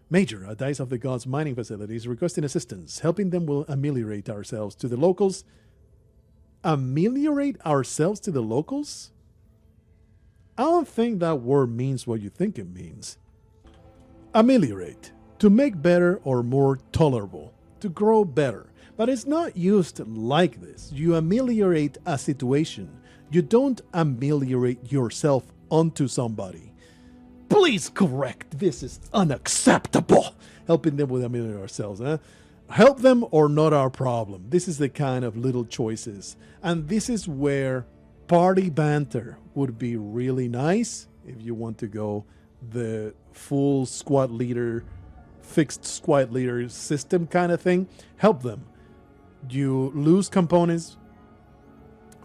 Major, a Dice of the Gods mining facility is requesting assistance. Helping them will ameliorate ourselves to the locals. Ameliorate ourselves to the locals? I don't think that word means what you think it means. Ameliorate. To make better or more tolerable. To grow better. But it's not used like this. You ameliorate a situation. You don't ameliorate yourself onto somebody. Please correct. This is unacceptable. Helping them with ameliorate ourselves. Help them or not our problem. This is the kind of little choices. And this is where party banter would be really nice if you want to go the full squad leader, fixed squad leader system kind of thing. Help them. You lose components,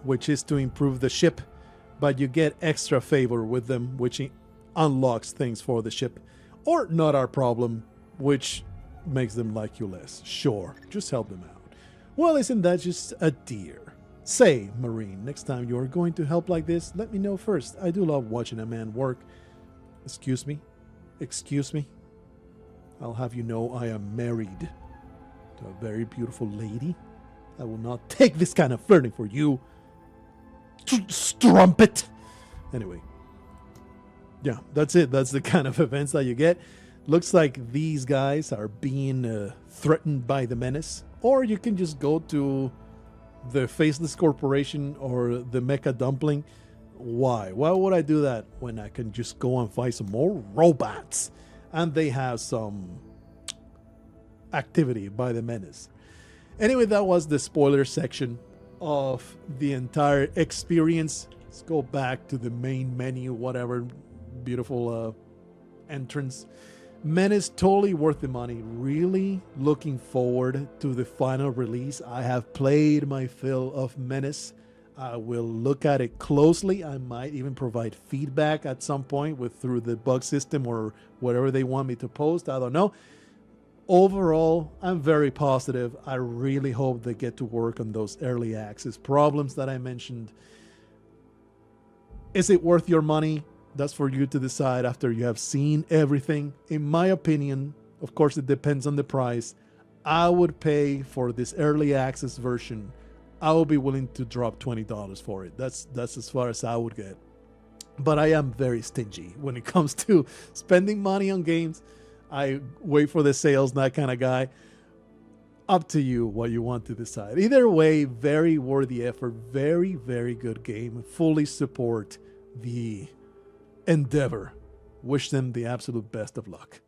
which is to improve the ship, but you get extra favor with them, which unlocks things for the ship, or not our problem, which makes them like you less. Sure, just help them out. Well, isn't that just a dear? Say, Marine, next time you are going to help like this, let me know first. I do love watching a man work. Excuse me? Excuse me? I'll have you know I am married to a very beautiful lady. I will not take this kind of flirting for you. Strumpet. Anyway. Yeah, that's it. That's the kind of events that you get. Looks like these guys are being threatened by the Menace. Or you can just go to the Faceless Corporation or the Mecha Dumpling. Why? Why would I do that when I can just go and fight some more robots? And they have some activity by the Menace. Anyway, that was the spoiler section of the entire experience. Let's go back to the main menu, whatever. Beautiful entrance. Menace, totally worth the money. Really looking forward to the final release. I have played my fill of Menace. I will look at it closely. I might even provide feedback at some point through the bug system or whatever they want me to post. I don't know. Overall, I'm very positive. I really hope they get to work on those early access problems that I mentioned. Is it worth your money? That's for you to decide after you have seen everything. In my opinion, of course, it depends on the price. I would pay for this early access version. I will be willing to drop $20 for it. That's as far as I would get. But I am very stingy when it comes to spending money on games. I wait for the sales, that kind of guy. Up to you what you want to decide. Either way, very worthy effort. Very, very good game. Fully support the endeavor. Wish them the absolute best of luck.